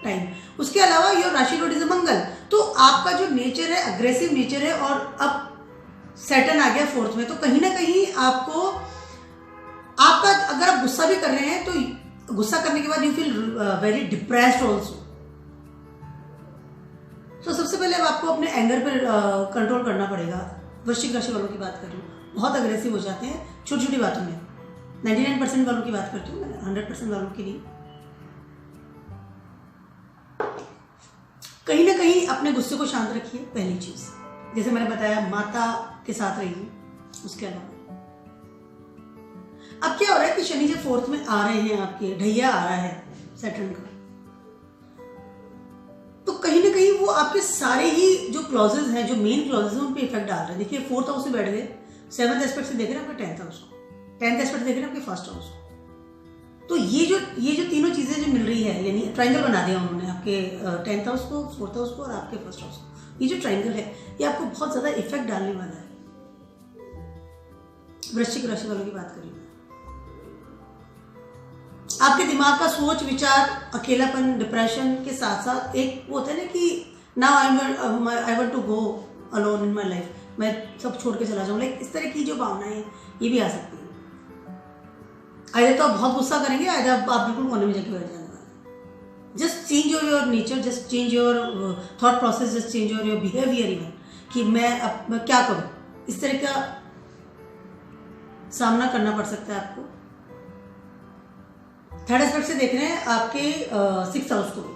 time. उसके अलावा योर राशि लॉर्ड इज अ मंगल, तो आपका जो नेचर है अग्रेसिव नेचर है, और अब सैटर्न आ गया 4th में, तो कहीं ना कहीं आपको, आपका अगर आप गुस्सा भी कर रहे हैं तो गुस्सा करने के बाद you feel very depressed also. तो सबसे पहले अब आपको अपने एंगर पर कंट्रोल करना पड़ेगा। वृश्चिक राशि वालों की बात कर रही हूँ, बहुत अग्रेसिव हो जाते हैं छोटी छोटी बातों में। 99% वालों की बात करती हूँ मैं, 100% वालों की नहीं। कहीं ना कहीं अपने गुस्से को शांत रखिए, पहली चीज। जैसे मैंने बताया, माता के साथ रहिए। उसके अलावा अब क्या हो रहा है कि शनि जब 4th में आ रहे हैं, आपके ढैया आ रहा है सैटर्न का, तो कहीं ना कहीं वो आपके सारे ही जो क्लॉजेज हैं, जो मेन क्लॉजेज हैं, उन पे इफेक्ट डाल रहे हैं। देखिए 4th हाउस से बैठ गए, 7th एस्पेक्ट से देख रहे हैं आपके 10th हाउस को, 10th एस्पेक्ट देख रहे हैं आपके 1st हाउस को। तो ये जो तीनों चीजें जो मिल रही है, यानी ट्रायंगल बना दिया उन्होंने आपके 10th हाउस को, 4th हाउस को और आपके 1st हाउस को। ये जो ट्रायंगल है ये आपको बहुत ज्यादा इफेक्ट डालने वाला है। वृश्चिक राशि वालों की बात करें, आपके दिमाग का सोच विचार, अकेलापन, डिप्रेशन के साथ साथ एक वो होता है ना कि now I want to go alone in my life, मैं सब छोड़ के चला जाऊँ, लाइक इस तरह की जो भावनाएं हैं ये भी आ सकती है। आइए तो आप बहुत गुस्सा करेंगे, आइए आप बिल्कुल कोने में जाके बैठ जाएंगे। Just change your nature, just change your thought process, just change your behaviour even, कि मैं क्या करूं। इस तरह का सामना करना पड़ सकता है आपको। 3rd एस्पेक्ट से देख रहे हैं आपके 6th हाउस को भी।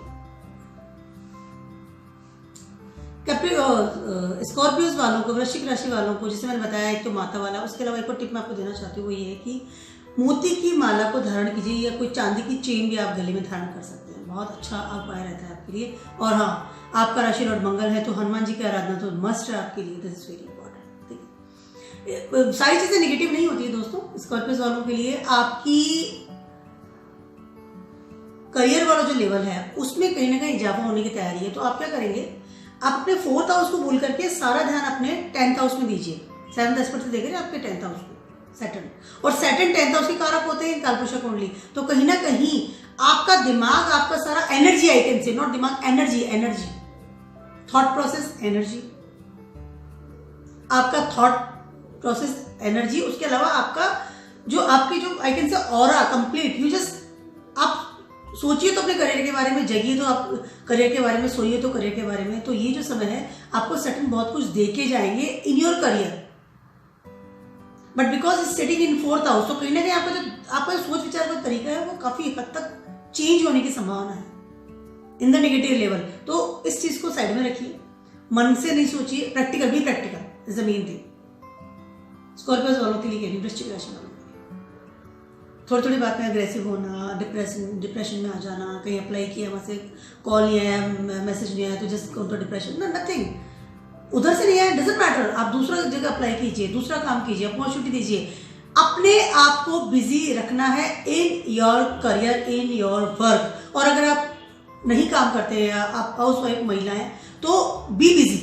स्कॉर्पियोज वालों को, वृश्चिक राशि वालों को, जैसे मैंने बताया, एक तो माता वाला। उसके अलावा एक और टिप मैं आपको देना चाहती हूँ, वो ये है कि मोती की माला को धारण कीजिए, या कोई चांदी की चेन भी आप गले में धारण कर सकते हैं, बहुत अच्छा उपाय रहता है आपके लिए। और हाँ, आपका राशि लॉर्ड मंगल है, तो हनुमान जी की आराधना तो मस्ट है आपके लिए, दिस इज वेरी इंपॉर्टेंट। ठीक है, सारी चीजें नेगेटिव नहीं होती है दोस्तों। स्कॉर्पियोज वालों के लिए आपकी करियर वाला जो लेवल है उसमें कहीं ना कहीं इजाफा होने की तैयारी है। तो आप क्या करेंगे, आप अपने 4th हाउस को भूल करके सारा ध्यान अपने 10th हाउस में दीजिए। 7th एस्पेक्ट से देख रहे हैं आपके 10th हाउस को, सैटर्न, और सैटर्न 10th हाउस के कारक होते हैं कालपुरुष कुंडली। तो कहीं ना कहीं आपका दिमाग, आपका सारा एनर्जी, आई कैन से नॉट दिमाग, एनर्जी, थॉट प्रोसेस एनर्जी, आपका थॉट प्रोसेस एनर्जी। उसके अलावा आपका जो आई कैन से ऑरा कंप्लीट, यू जस्ट, आप सोचिए तो अपने करियर के बारे में, जगिए तो आप करियर के बारे में, सोइए तो करियर के बारे में। तो ये जो समय है आपको सैटर्न बहुत कुछ देके जाएंगे इन your career, but because is setting in 4th house, तो कहीं ना कहीं आपका जो सोच विचार का तरीका है वो काफी हद तक चेंज होने की संभावना है इन द नेगेटिव लेवल। तो इस चीज को साइड में रखिए, मन से नहीं सोचिए, प्रैक्टिकल भी, practical is the main thing. Scorpios वालों के लिए कह रही, वृश्चिक राशि वालों के लिए थोड़ी थोड़ी बात में अग्रेसिव होना, डिप्रेशन में आ जाना, कहीं अप्लाई किया, वहां से कॉल नहीं आया, मैसेज नहीं आया, तो just go to depression, nothing, उधर से नहीं आया, डजंट मैटर, आप दूसरा जगह अप्लाई कीजिए, दूसरा काम कीजिए, अपॉर्चुनिटी दीजिए। अपने आप को बिजी रखना है in your career, in your work. और अगर आप नहीं काम करते हैं, आप हाउस वाइफ महिला हैं, तो बी बिजी,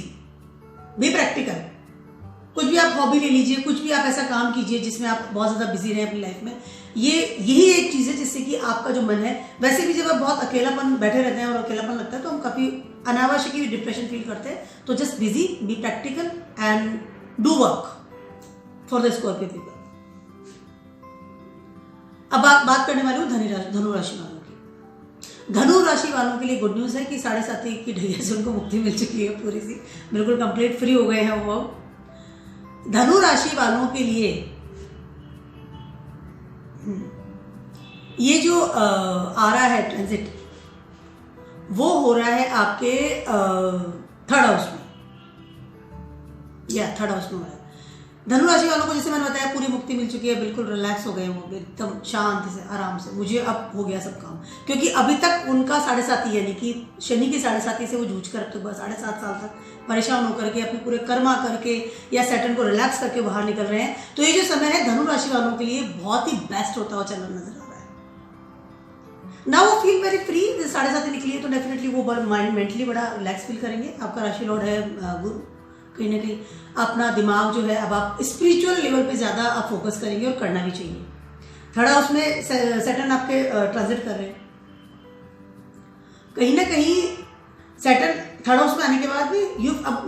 बी प्रैक्टिकल, कुछ भी आप हॉबी ले लीजिए, कुछ भी आप ऐसा काम कीजिए जिसमें आप बहुत ज़्यादा बिजी रहें अपनी लाइफ में। यही एक चीज़ है जिससे कि आपका जो मन है, वैसे भी जब आप बहुत अकेलापन बैठे रहते हैं और अकेलापन लगता है तो हम काफ़ी अनावश्यक ही डिप्रेशन फील करते हैं। तो just busy, be practical and do work for the Scorpio people. अब बात करने वाली हूँ धनु राशि वालों की। धनु राशि वालों के लिए गुड न्यूज़ है कि 7.5 की ढैया से उनको मुक्ति मिल चुकी है, पूरी सी बिल्कुल कंप्लीट फ्री हो गए हैं वो। धनु राशि वालों के लिए ये जो आ रहा है ट्रांजिट, वो हो रहा है आपके 3rd हाउस में, या 3rd हाउस में हो रहा है। धनु राशि वालों को जैसे मैंने बताया पूरी मुक्ति मिल चुकी है, बिल्कुल रिलैक्स हो गए वो एकदम शांति से, आराम से। मुझे अब हो गया सब काम, क्योंकि अभी तक उनका 7.5 यानी कि शनि की 7.5 से वो जूझ कर अब तक 7.5 साल तक परेशान होकर के अपने पूरे कर्मा करके या सैटर्न को रिलैक्स करके बाहर निकल रहे हैं। तो ये जो समय है धनु राशि वालों के लिए बहुत ही बेस्ट होता हुआ चलना नजर आ रहा है। ना वो फील वेरी फ्री, 7.5 निकली है तो डेफिनेटली वो मेंटली बड़ा रिलैक्स फील करेंगे। आपका राशि लॉर्ड है गुरु, कहीं ना कहीं अपना दिमाग जो है अब आप स्पिरिचुअल लेवल पे ज़्यादा आप फोकस करेंगे और करना भी चाहिए। 3rd हाउस में सैटर्न आपके ट्रांजिट कर रहे हैं, कहीं ना कहीं सैटर्न 3rd हाउस में आने के बाद भी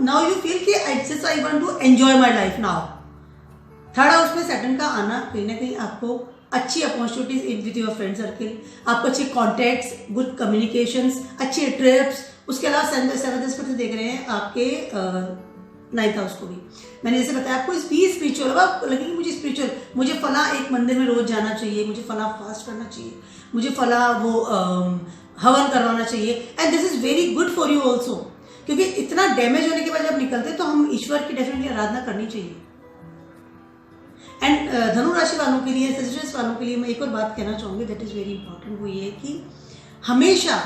नाउ यू फील कि I want to enjoy my life now. 3rd house में सैटर्न का आना कहीं ना कहीं आपको अच्छी opportunities with your friend circle, आपको अच्छे कॉन्टैक्ट्स, गुड कम्युनिकेशंस, अच्छे ट्रिप्स। उसके अलावा 7th देख रहे हैं आपके 9th हाउस को भी। मैंने जैसे बताया आपको भी स्पिरिचुअल, अब आपको लगेगी मुझे स्पिरिचुअल, मुझे फला एक मंदिर में रोज जाना चाहिए, मुझे फला फास्ट करना चाहिए, मुझे फला वो हवन करवाना चाहिए। And this is very good for you also, क्योंकि इतना डैमेज होने के बाद जब निकलते तो हम ईश्वर की डेफिनेटली आराधना करनी चाहिए। एंड धनु राशि वालों के लिए, सजिटेरियस वालों के लिए मैं एक और बात कहना चाहूंगी दैट इज वेरी इंपॉर्टेंट। वो ये कि हमेशा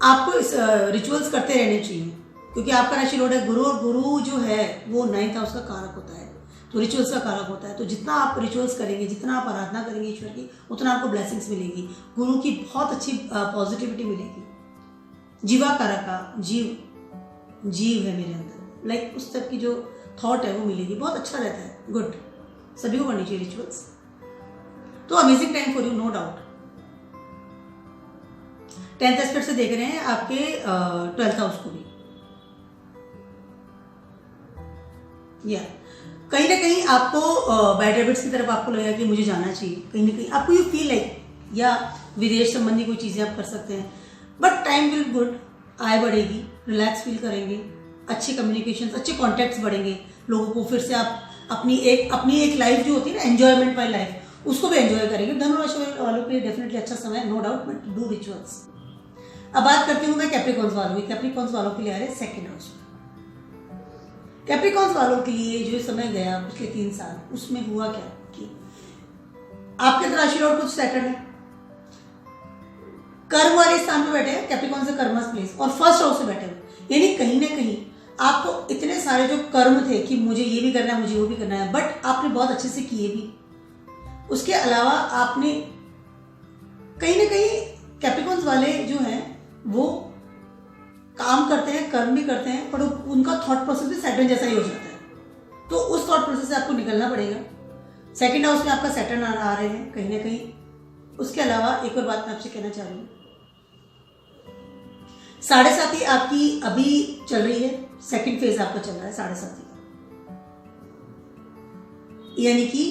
आपको रिचुअल्स करते रहने चाहिए, क्योंकि आपका राशि लॉर्ड है गुरु, और गुरु जो है वो 9th हाउस का कारक होता है, तो रिचुअल्स का कारक होता है। तो जितना आप रिचुअल्स करेंगे, जितना आप आराधना करेंगे ईश्वर की, उतना आपको ब्लेसिंग्स मिलेगी, गुरु की बहुत अच्छी पॉजिटिविटी मिलेगी। जीवा कारक का जीव है मेरे अंदर, लाइक उस तरह की जो थॉट है वो मिलेगी, बहुत अच्छा रहता है, गुड। सभी को करनी चाहिए रिचुअल्स। तो amazing time for you, no doubt. 10th aspect से देख रहे हैं आपके 12th हाउस को भी, या कहीं ना कहीं आपको बैड हैबिट्स की तरफ आपको लगेगा कि मुझे जाना चाहिए, कहीं ना कहीं आपको यू फील लाइक, या विदेश संबंधी कोई चीज़ें आप कर सकते हैं। बट टाइम विल गुड, आय बढ़ेगी, रिलैक्स फील करेंगे, अच्छे कम्युनिकेशन, अच्छे कॉन्टैक्ट्स बढ़ेंगे, लोगों को फिर से आप अपनी एक लाइफ जो होती है ना, एंजॉयमेंट बाय लाइफ, उसको भी एंजॉय करेंगे। धनु राशि वालों के लिए डेफिनेटली अच्छा समय है, no doubt, but do rituals. अब बात करती हूँ मैं कैप्रिकॉर्न्स वालों की। कैप्रिकॉर्न्स वालों के लिए आ रहे हैं 2nd हाउस में। कैप्रिकॉर्न्स वालों के लिए जो समय गया पिछले 3 साल, उसमें हुआ क्या कि आपके राशि लॉर्ड कुछ सैटर्न है, कर्म वाले स्थान पे बैठे हैं, कैप्रिकॉर्न से कर्मस प्लेस, और 1st हाउस से बैठे हुए, यानी कहीं ना कहीं आपको इतने सारे जो कर्म थे कि मुझे ये भी करना है, मुझे वो भी करना है, बट आपने बहुत अच्छे से किए भी। उसके अलावा आपने कहीं ना कहीं कैप्रिकॉर्न्स वाले जो हैं वो काम करते हैं, कर्म भी करते हैं, पर उनका थॉट प्रोसेस भी सैटर्न जैसा ही हो जाता है। तो उस थॉट प्रोसेस से आपको निकलना पड़ेगा। 2nd हाउस में आपका सैटर्न आ रहे हैं कहीं ना कहीं। उसके अलावा एक और बात मैं आपसे कहना चाह रही हूँ, 7.5 आपकी अभी चल रही है, 2nd फेज आपका चल रहा है 7.5 का, यानी कि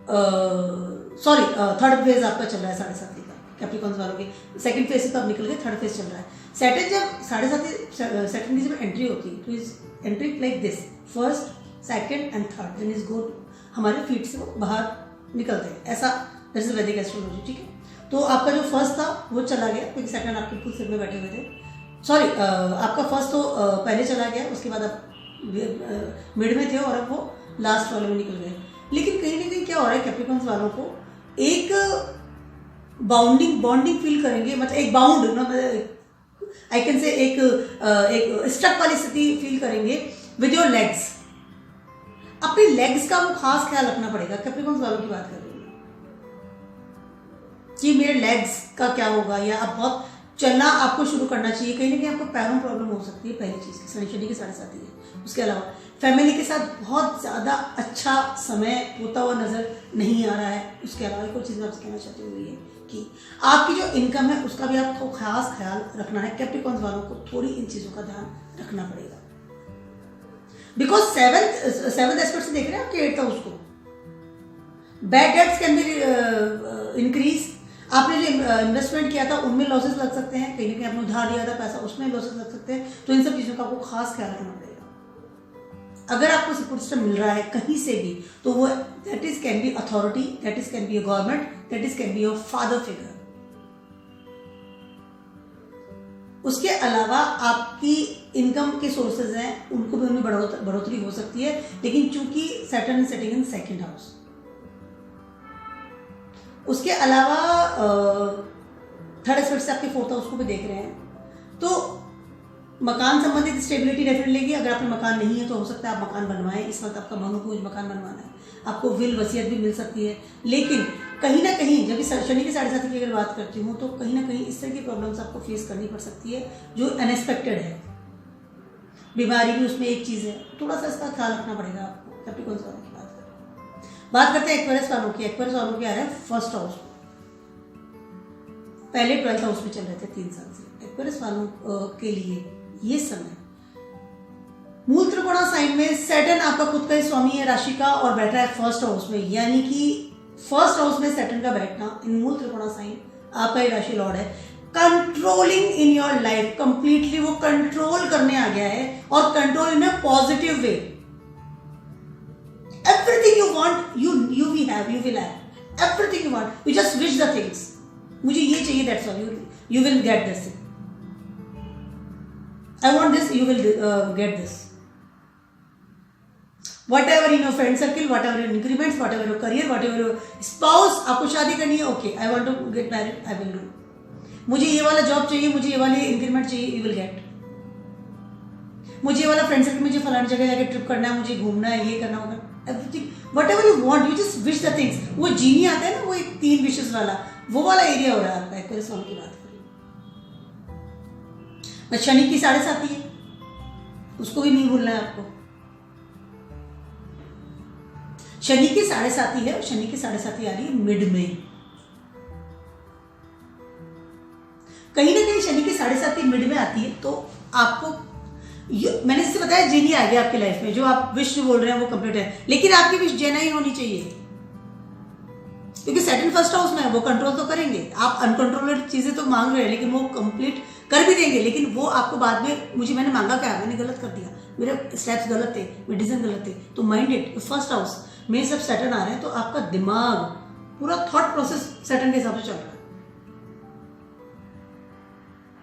3rd फेज आपका चल रहा है 7.5 का कैप्रिकॉर्न्स वालों के। 2nd फेज से तो अब निकल गए, 3rd फेज चल रहा है। सैटर्न जब 7.5 सैटर्न की जब एंट्री होती है तो is entry like this, 1st, 2nd and 3rd, then is go हमारे फीट से वो बाहर निकलते हैं, ऐसा दैट इज वैदिक एस्ट्रोलॉजी, ठीक है। तो आपका जो 1st था वो चला गया, क्योंकि सैटर्न आपके फुल सिर में बैठे हुए थे। सॉरी, आपका 1st तो पहले चला गया, उसके बाद आप मिड में थे और अब वो लास्ट वाले में निकल गए। लेकिन कहीं ना कहीं क्या हो रहा है, कैप्रिकॉर्न्स वालों को एक बॉन्डिंग फील करेंगे, मतलब एक बाउंड, आई कैन से एक स्टक वाली स्थिति फील करेंगे विद योर लेग्स। अपने लेग्स का वो खास ख्याल रखना पड़ेगा। कैप्रिकॉर्न्स वालों की बात कर रही हूँ कि मेरे लेग्स का क्या होगा, या आप बहुत चलना आपको शुरू करना चाहिए। कहीं ना कहीं आपको पैरों में प्रॉब्लम हो सकती है, पहली चीज़ की शनि के साढ़े साथी है। उसके अलावा फैमिली के साथ बहुत ज़्यादा अच्छा समय होता हुआ नज़र नहीं आ रहा है। उसके अलावा एक और चीज़ मैं आपसे कहना चाहती हूँ ये कि आपकी जो इनकम है उसका भी आपको खास ख्याल रखना है। कैप्रिकॉर्न्स वालों को थोड़ी इन चीज़ों का ध्यान रखना पड़ेगा, बिकॉज सेवंथ एस्पेक्ट से देख रहे हैं आपके 8th हाउस को। Bad debts can be increase. आपने जो इन्वेस्टमेंट किया था उनमें लॉसेस लग सकते हैं, कहीं ना कहीं आपने उधार लिया था पैसा उसमें लॉसेस लग सकते हैं। तो इन सब चीज़ों का आपको खास ख्याल रखना पड़ेगा। अगर आपको सपोर्ट सिस्टम मिल रहा है कहीं से भी तो वो that is can be authority, that is can be a government, that is can be your father figure. उसके अलावा आपकी इनकम के सोर्सेज हैं उनको भी उनमें बढ़ोतरी हो सकती है, लेकिन चूंकि Saturn is setting in second house. उसके अलावा थर्ड एस्पेक्ट से आपके 4th हाउस को भी देख रहे हैं, तो मकान संबंधित स्टेबिलिटी डेफिनेटली लेगी। अगर आपने मकान नहीं है तो हो सकता है आप मकान बनवाएं। इस वक्त आपका मनोपूज मकान बनवाना है, आपको विल वसीयत भी मिल सकती है। लेकिन कहीं ना कहीं जब शनि के साढ़े साथी की अगर बात करती हूँ तो कहीं ना कहीं इस तरह की प्रॉब्लम्स आपको फेस करनी पड़ सकती है जो अनएक्सपेक्टेड है। बीमारी भी उसमें एक चीज़ है, थोड़ा सा इसका ख्याल रखना पड़ेगा आपको। कैप्रिकॉर्न्स वालों की बात करते हैं एक्वेरियस वालों की। एक्वेरियस वालों के आ रहे हैं 1st हाउस, पहले 12th हाउस में चल रहे थे 3 साल से। एक्वेरियस वालों के लिए ये समय मूल त्रिकोणा साइन में सैटर्न आपका खुद का ही स्वामी है राशि का और बैठा है 1st हाउस में, यानी कि 1st हाउस में सैटर्न का बैठना इन मूल त्रिकोणा साइन आपका ही राशि लॉर्ड है। Controlling in your life, completely वो कंट्रोल करने आ गया है और control in a positive way. Everything you want, you will have everything you want. You just wish the things. मुझे ये चाहिए, that's all. You will get this. I want this, you will get this. Whatever in your friend circle, whatever your increments, whatever your career, whatever your spouse, आपको शादी करनी है, okay. I want to get married, I will do. मुझे ये वाला job चाहिए, मुझे ये वाली इंक्रीमेंट चाहिए, you will get. मुझे ये वाला फ्रेंड सर्कल, मुझे फलानी जगह जाके ट्रिप करना है, मुझे घूमना है, ये करना होगा। Everything what ever you want, you just wish the things. वो जीनी आता है ना, वो एक 3 विशेष वाला, वो वाला एरिया हो रहा है आपका। एक्वेरियस वालों की बात करें, मैं शनि की साढ़े साथी है, उसको भी नहीं भूलना है आपको। शनि की साढ़े साथी है और शनि की साढ़े साथी आ रही है मिड में। कहीं ना कहीं शनि की साढ़े साथी मिड में आती है तो आपको मैंने जैसे बताया जीनी आ गया आपकी लाइफ में, जो आप विश बोल रहे हैं वो कंप्लीट है, लेकिन आपकी विश जेन्युइन होनी चाहिए, क्योंकि सैटर्न 1st हाउस में है, वो कंट्रोल तो करेंगे। आप अनकंट्रोलेड चीजें तो मांग रहे हैं लेकिन वो कंप्लीट कर भी देंगे, लेकिन वो आपको बाद में मैंने मांगा क्या, मैंने गलत कर दिया, मेरे स्टेप्स गलत थे, मेरे डिसीजन गलत थे, तो माइंड इट 1st हाउस में सब सैटर्न आ रहे हैं तो आपका दिमाग पूरा थॉट प्रोसेस सैटर्न के हिसाब से चल रहा है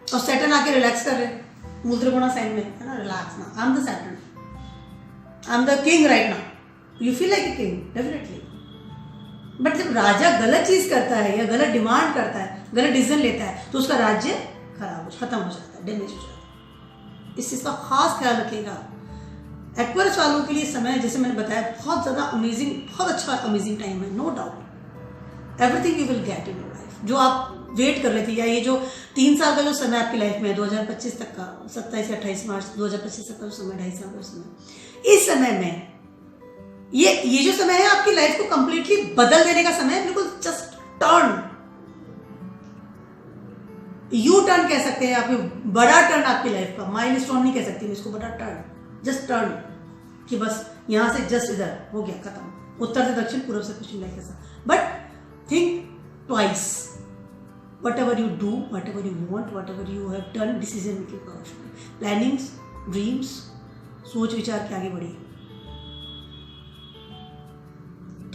और सैटर्न आके रिलैक्स कर रहे हैं मूल त्रिकोणा साइन में, है ना। रिलैक्स ना, I am the Saturn, I am the king right now, you feel like a king definitely. But जब राजा गलत चीज करता है या गलत डिमांड करता है, गलत डिसीजन लेता है तो उसका राज्य खत्म हो जाता है, डैमेज हो जाता है। इस चीज का खास ख्याल रखिएगा। एक्वेरियस वालों के लिए समय जैसे मैंने बताया बहुत ज्यादा अमेजिंग, बहुत अच्छा अमेजिंग टाइम है, no doubt. Everything you will get in your life, जो आप वेट कर रहे थे, या ये जो 3 साल का जो समय आपकी लाइफ में 2025 तक का 27 से 28 मार्च 2025 तक का समय, 2.5 साल का समय, इस समय में ये जो समय है आपकी लाइफ को कंप्लीटली बदल देने का समय है। बिल्कुल जस्ट टर्न, यू टर्न कह सकते हैं, आपके बड़ा टर्न आपकी लाइफ का, माइलस्टोन नहीं कह सकती मैं इसको, बड़ा टर्न, जस्ट टर्न कि बस यहां से जस्ट इधर हो गया, खत्म, उत्तर से दक्षिण, पूर्व से पश्चिम, लाइफ ऐसा। But think twice, whatever you do, whatever you want, whatever you have done, decision making power, plannings, dreams, सोच विचार के आगे बढ़िए।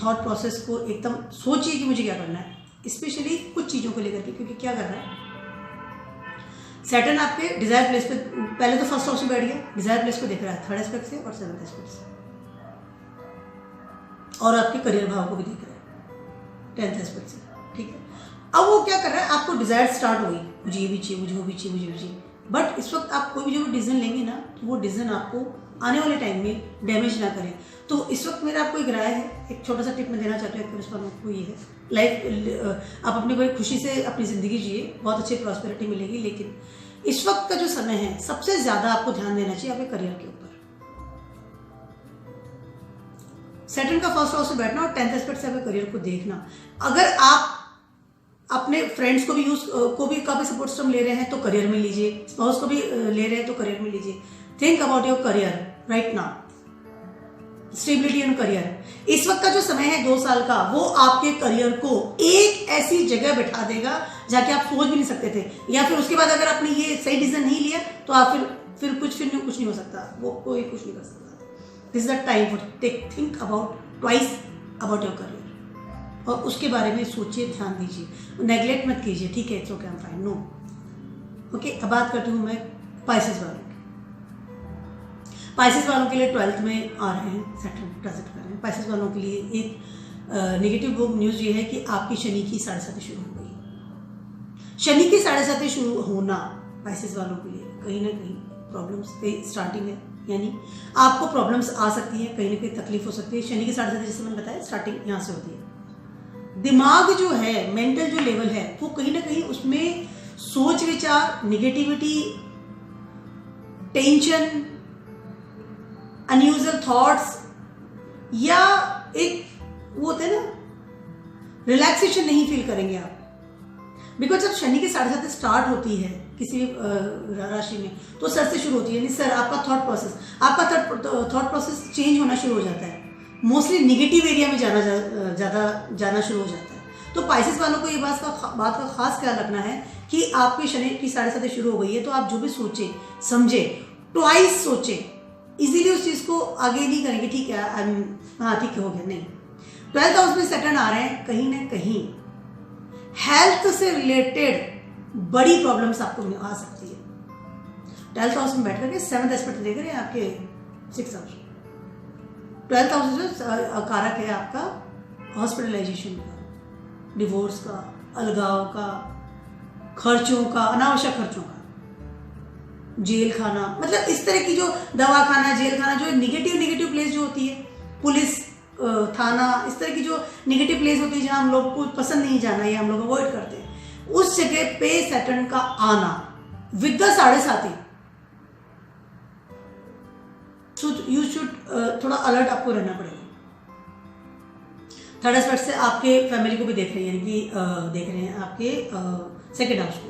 थॉट प्रोसेस को एकदम सोचिए कि मुझे क्या करना है, स्पेशली कुछ चीजों को लेकर के, क्योंकि क्या कर रहा है सैटर्न आपके डिजायर प्लेस पे, पहले तो 1st हाउस में बैठ गया, डिजायर प्लेस को देख रहा है 3rd एस्पेक्ट से और 7th एस्पेक्ट से, और आपके करियर भाव को भी देख रहा है 10th एस्पेक्ट से, ठीक है। अब वो क्या कर रहा है, आपको डिजायर स्टार्ट हो गई, मुझे ये भी चाहिए, मुझे वो भी चाहिए, मुझे भी चाहिए। बट इस वक्त आप कोई भी जो डिसीजन लेंगे ना, तो वो डिसीजन आपको आने वाले टाइम में डैमेज ना करें। तो इस वक्त मेरा आपको एक राय है, एक छोटा सा टिप मैं देना चाहती हूँ एक्वेरियस वालों को, ये है लाइफ आप अपनी बड़ी खुशी से अपनी ज़िंदगी जिए, बहुत अच्छी प्रॉस्पेरिटी मिलेगी, लेकिन इस वक्त का जो समय है सबसे ज़्यादा आपको ध्यान देना चाहिए आपके करियर के ऊपर। सैटर्न का फर्स्ट हाउस में बैठना और 10th एस्पेक्ट से आपके करियर को देखना। अगर आप अपने फ्रेंड्स को भी काफी सपोर्ट सिस्टम ले रहे हैं तो करियर में लीजिए, स्पाउस को भी ले रहे हैं तो करियर में लीजिए। Think about your career right now, stability in career. इस वक्त का जो समय है 2 साल का, वो आपके करियर को एक ऐसी जगह बैठा देगा जाके आप सोच भी नहीं सकते थे, या फिर उसके बाद अगर आपने ये सही डिसीजन नहीं लिया तो आप फिर कुछ नहीं हो सकता, वो कोई कुछ नहीं कर सकता। This is the time for think about twice about your career, और उसके बारे में सोचिए, ध्यान दीजिए, नेग्लेक्ट मत कीजिए। ठीक है, it's okay, I am fine, no okay. अब बात करती हूँ मैं पाइसेस वालों की। पाइसेस वालों के लिए 12th में आ रहे हैं, सैटर्न ट्रांजिट कर रहे हैं। पाइसेस वालों के लिए एक नेगेटिव न्यूज़ ये है कि आपकी शनि की 7.5 शुरू हो गई। शनि की 7.5 शुरू होना पाइसेस वालों के लिए कहीं ना कहीं प्रॉब्लम्स पे स्टार्टिंग है, यानी आपको प्रॉब्लम्स आ सकती हैं, कहीं ना कहीं तकलीफ हो सकती है। शनि की 7.5 जैसे मैंने बताया स्टार्टिंग यहाँ से होती है। दिमाग जो है, मेंटल जो लेवल है, वो कहीं ना कहीं उसमें सोच विचार, निगेटिविटी, टेंशन, अनयूजुअल थॉट्स, या एक वो होता है ना रिलैक्सेशन नहीं फील करेंगे आप। बिकॉज जब शनि की 7.5 स्टार्ट होती है किसी राशि में तो सर से शुरू होती है, यानी सर आपका थॉट प्रोसेस चेंज होना शुरू हो जाता है, मोस्टली निगेटिव एरिया में जाना शुरू हो जाता है। तो पाइसेस वालों को ये बात का खास ख्याल रखना है कि आपकी शनि की 7.5 शुरू हो गई है, तो आप जो भी सोचे समझे ट्वाइस सोचे, इजीली उस चीज को आगे नहीं करेंगे। ठीक है, हाँ ठीक है, हो गया, नहीं। 12th हाउस में सैटर्न आ रहे हैं, कहीं ना कहीं हेल्थ से रिलेटेड बड़ी प्रॉब्लम्स आपको आ सकती है। 12th हाउस में बैठ करके 7th एस्पेक्ट देख रहे हैं आपके 6th हाउस। 12th हाउस जो कारक है आपका हॉस्पिटलाइजेशन का, डिवोर्स का, अलगाव का, खर्चों का, अनावश्यक खर्चों का, जेल खाना, मतलब इस तरह की जो दवा खाना, जेल खाना, जो निगेटिव प्लेस जो होती है, पुलिस थाना, इस तरह की जो निगेटिव प्लेस होती है जहां हम लोग को पसंद नहीं जाना या हम लोग अवॉइड करते हैं, उस जगह पे सैटर्न का आना विद द 7.5, यू शुड थोड़ा अलर्ट आपको रहना पड़ेगा। 3rd एस्पेक्ट से आपके फैमिली को भी देख रहे हैं, यानी कि देख रहे हैं आपके 2nd हाउस को,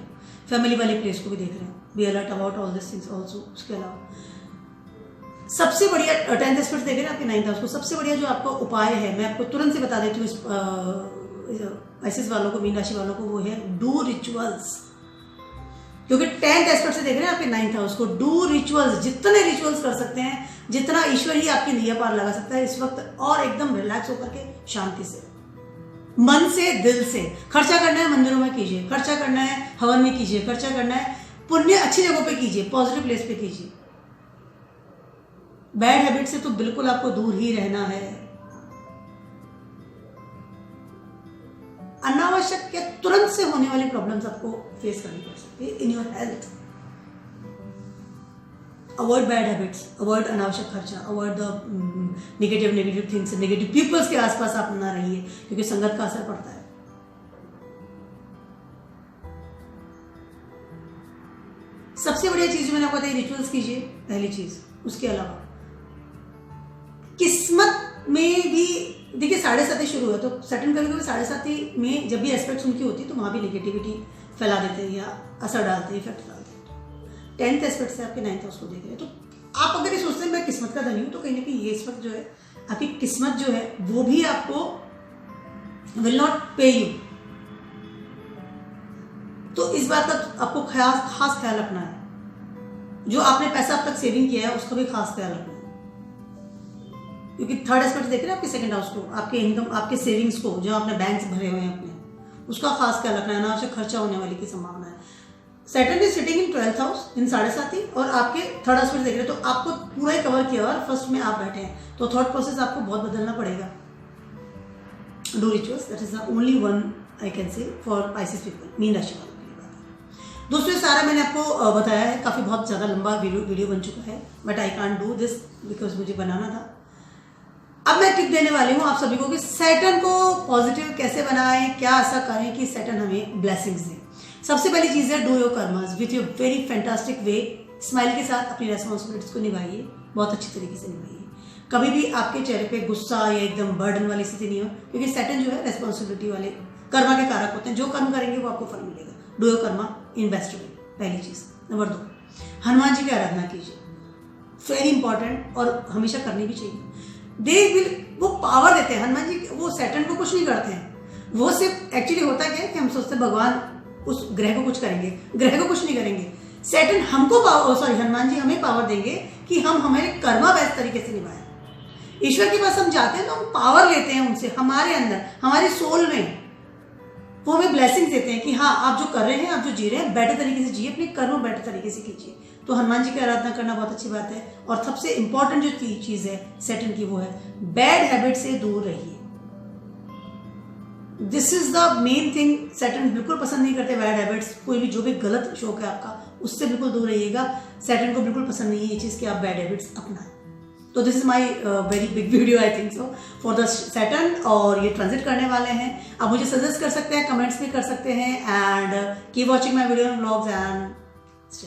फैमिली वाले प्लेस को भी देख रहे हैं। Be alert about all this things also. उसके अलावा सबसे बढ़िया 10th एस्पेक्ट देख रहे हैं आपके 9th हाउस को। सबसे बढ़िया जो आपका उपाय है, मैं आपको तुरंत से बता देती हूँ पाइसेस वालों को, मीन राशि वालों को, वो है डू रिचुअल्स। क्योंकि 10th एस्पेक्ट से देख रहे हैं आपके 9th हाउस को। डू रिचुअल्स, जितने रिचुअल्स कर सकते हैं, जितना ईश्वर ही आपकी नैया पार लगा सकता है इस वक्त, और एकदम रिलैक्स होकर के शांति से, मन से, दिल से। खर्चा करना है मंदिरों में कीजिए, खर्चा करना है हवन में कीजिए, खर्चा करना है पुण्य अच्छी जगहों पे कीजिए, पॉजिटिव प्लेस पे कीजिए। बैड हैबिट से तो बिल्कुल आपको दूर ही रहना है। अनावश्यक या तुरंत से होने वाली प्रॉब्लम्स आपको फेस करनी पड़ सकती है in your health. Avoid bad habits, avoid अनावश्यक खर्चा, avoid the negative things, negative peoples के आसपास आप ना रहिए, क्योंकि संगत का असर पड़ता है। सबसे बढ़िया चीज मैंने आपको बताई, रिचुअल्स कीजिए, पहली चीज। उसके अलावा किस्मत में भी देखिए 7.5 शुरू है, तो सैटर्न कभी 7.5 में जब भी एस्पेक्ट्स उनकी होती है तो वहां भी नेगेटिविटी फैला देते हैं या असर डालते हैं, इफेक्ट डालते हैं। 10th एस्पेक्ट से आपके 9th हाउस को देख रहे हैं, तो आप अगर ये सोचते हैं मैं किस्मत का धनी हूं, तो कहीं ना कहीं ये इस वक्त जो है आपकी किस्मत जो है वो भी आपको विल नॉट पे यू। तो इस बात का आपको खास ख्याल रखना है। जो आपने पैसा अब तक सेविंग किया है उसका भी खास ख्याल रखना है, क्योंकि 3rd एस्पेक्ट देख रहे हैं आपके 2nd हाउस को, आपके इनकम, आपके सेविंग्स को, जो आपने बैंक भरे हुए हैं अपने, उसका खास ख्याल रखना है। अनावश्यक खर्चा होने वाली की संभावना है। Saturn is sitting in 12th house in 7.5, और आपके 3rd एस्पेक्ट देख रहे हैं, तो आपको पूरा ही कवर किया और फर्स्ट में आप बैठे हैं, तो थॉट प्रोसेस आपको बहुत बदलना पड़ेगा। Do rituals, that is the only one I can से फॉर पाइसेस पीपल, मीन राशि वालों के लिए बात है। दोस्तों ये सारा मैंने आपको बताया है, काफ़ी बहुत ज़्यादा लंबा वीडियो बन चुका है, but I can't do this because मुझे बनाना था। अब मैं टिप देने वाली हूँ आप सभी को कि सैटर्न को पॉजिटिव कैसे बनाएं, क्या ऐसा करें कि सैटर्न हमें ब्लेसिंग्स दे। सबसे पहली चीज़ है do your karmas with your very fantastic way. Smile के साथ अपनी रेस्पॉन्सिबिलिटीज को निभाइए, बहुत अच्छी तरीके से निभाइए। कभी भी आपके चेहरे पे गुस्सा या एकदम बर्डन वाली स्थिति नहीं हो, क्योंकि सैटर्न जो है रेस्पॉन्सिबिलिटी वाले कर्मा के कारक होते हैं। जो कर्म करेंगे वो आपको फल मिलेगा। Do your Karma in best way, पहली चीज़। नंबर 2, हनुमान जी की आराधना कीजिए, वेरी इंपॉर्टेंट, और हमेशा करनी भी चाहिए। दे विल, वो पावर देते हैं हनुमान जी, वो सैटर्न को कुछ नहीं करते हैं। वो सिर्फ एक्चुअली होता क्या है कि हम सोचते हैं भगवान उस ग्रह को कुछ करेंगे, ग्रह को कुछ नहीं करेंगे। सैटर्न हमको पावर, सॉरी हनुमान जी हमें पावर देंगे कि हम हमारे कर्मा बेस्ट तरीके से निभाएं। ईश्वर के पास हम जाते हैं तो हम पावर लेते हैं उनसे, हमारे अंदर, हमारे सोल में वो हमें ब्लेसिंग्स देते हैं कि हाँ आप जो कर रहे हैं, आप जो जी रहे हैं, बेटर तरीके से जिए, अपने कर्म बेटर तरीके से कीजिए। तो हनुमान जी की आराधना करना बहुत अच्छी बात है। और सबसे इंपॉर्टेंट जो चीज़ है सैटर्न की, वो है बैड हैबिट से दूर रहिए। This is the main thing. Saturn बिल्कुल पसंद नहीं करते बैड हैबिट्स। कोई भी जो भी गलत शौक है आपका, उससे बिल्कुल दूर रहिएगा। सैटर्न को बिल्कुल पसंद नहीं है ये चीज़ कि आप बैड हैबिट्स अपनाएं। तो this is my very big video I think so for the Saturn, और ये ट्रांजिट करने वाले हैं। आप मुझे सजेस्ट कर सकते हैं, कमेंट्स भी कर सकते हैं, and keep watching my video and vlogs and stay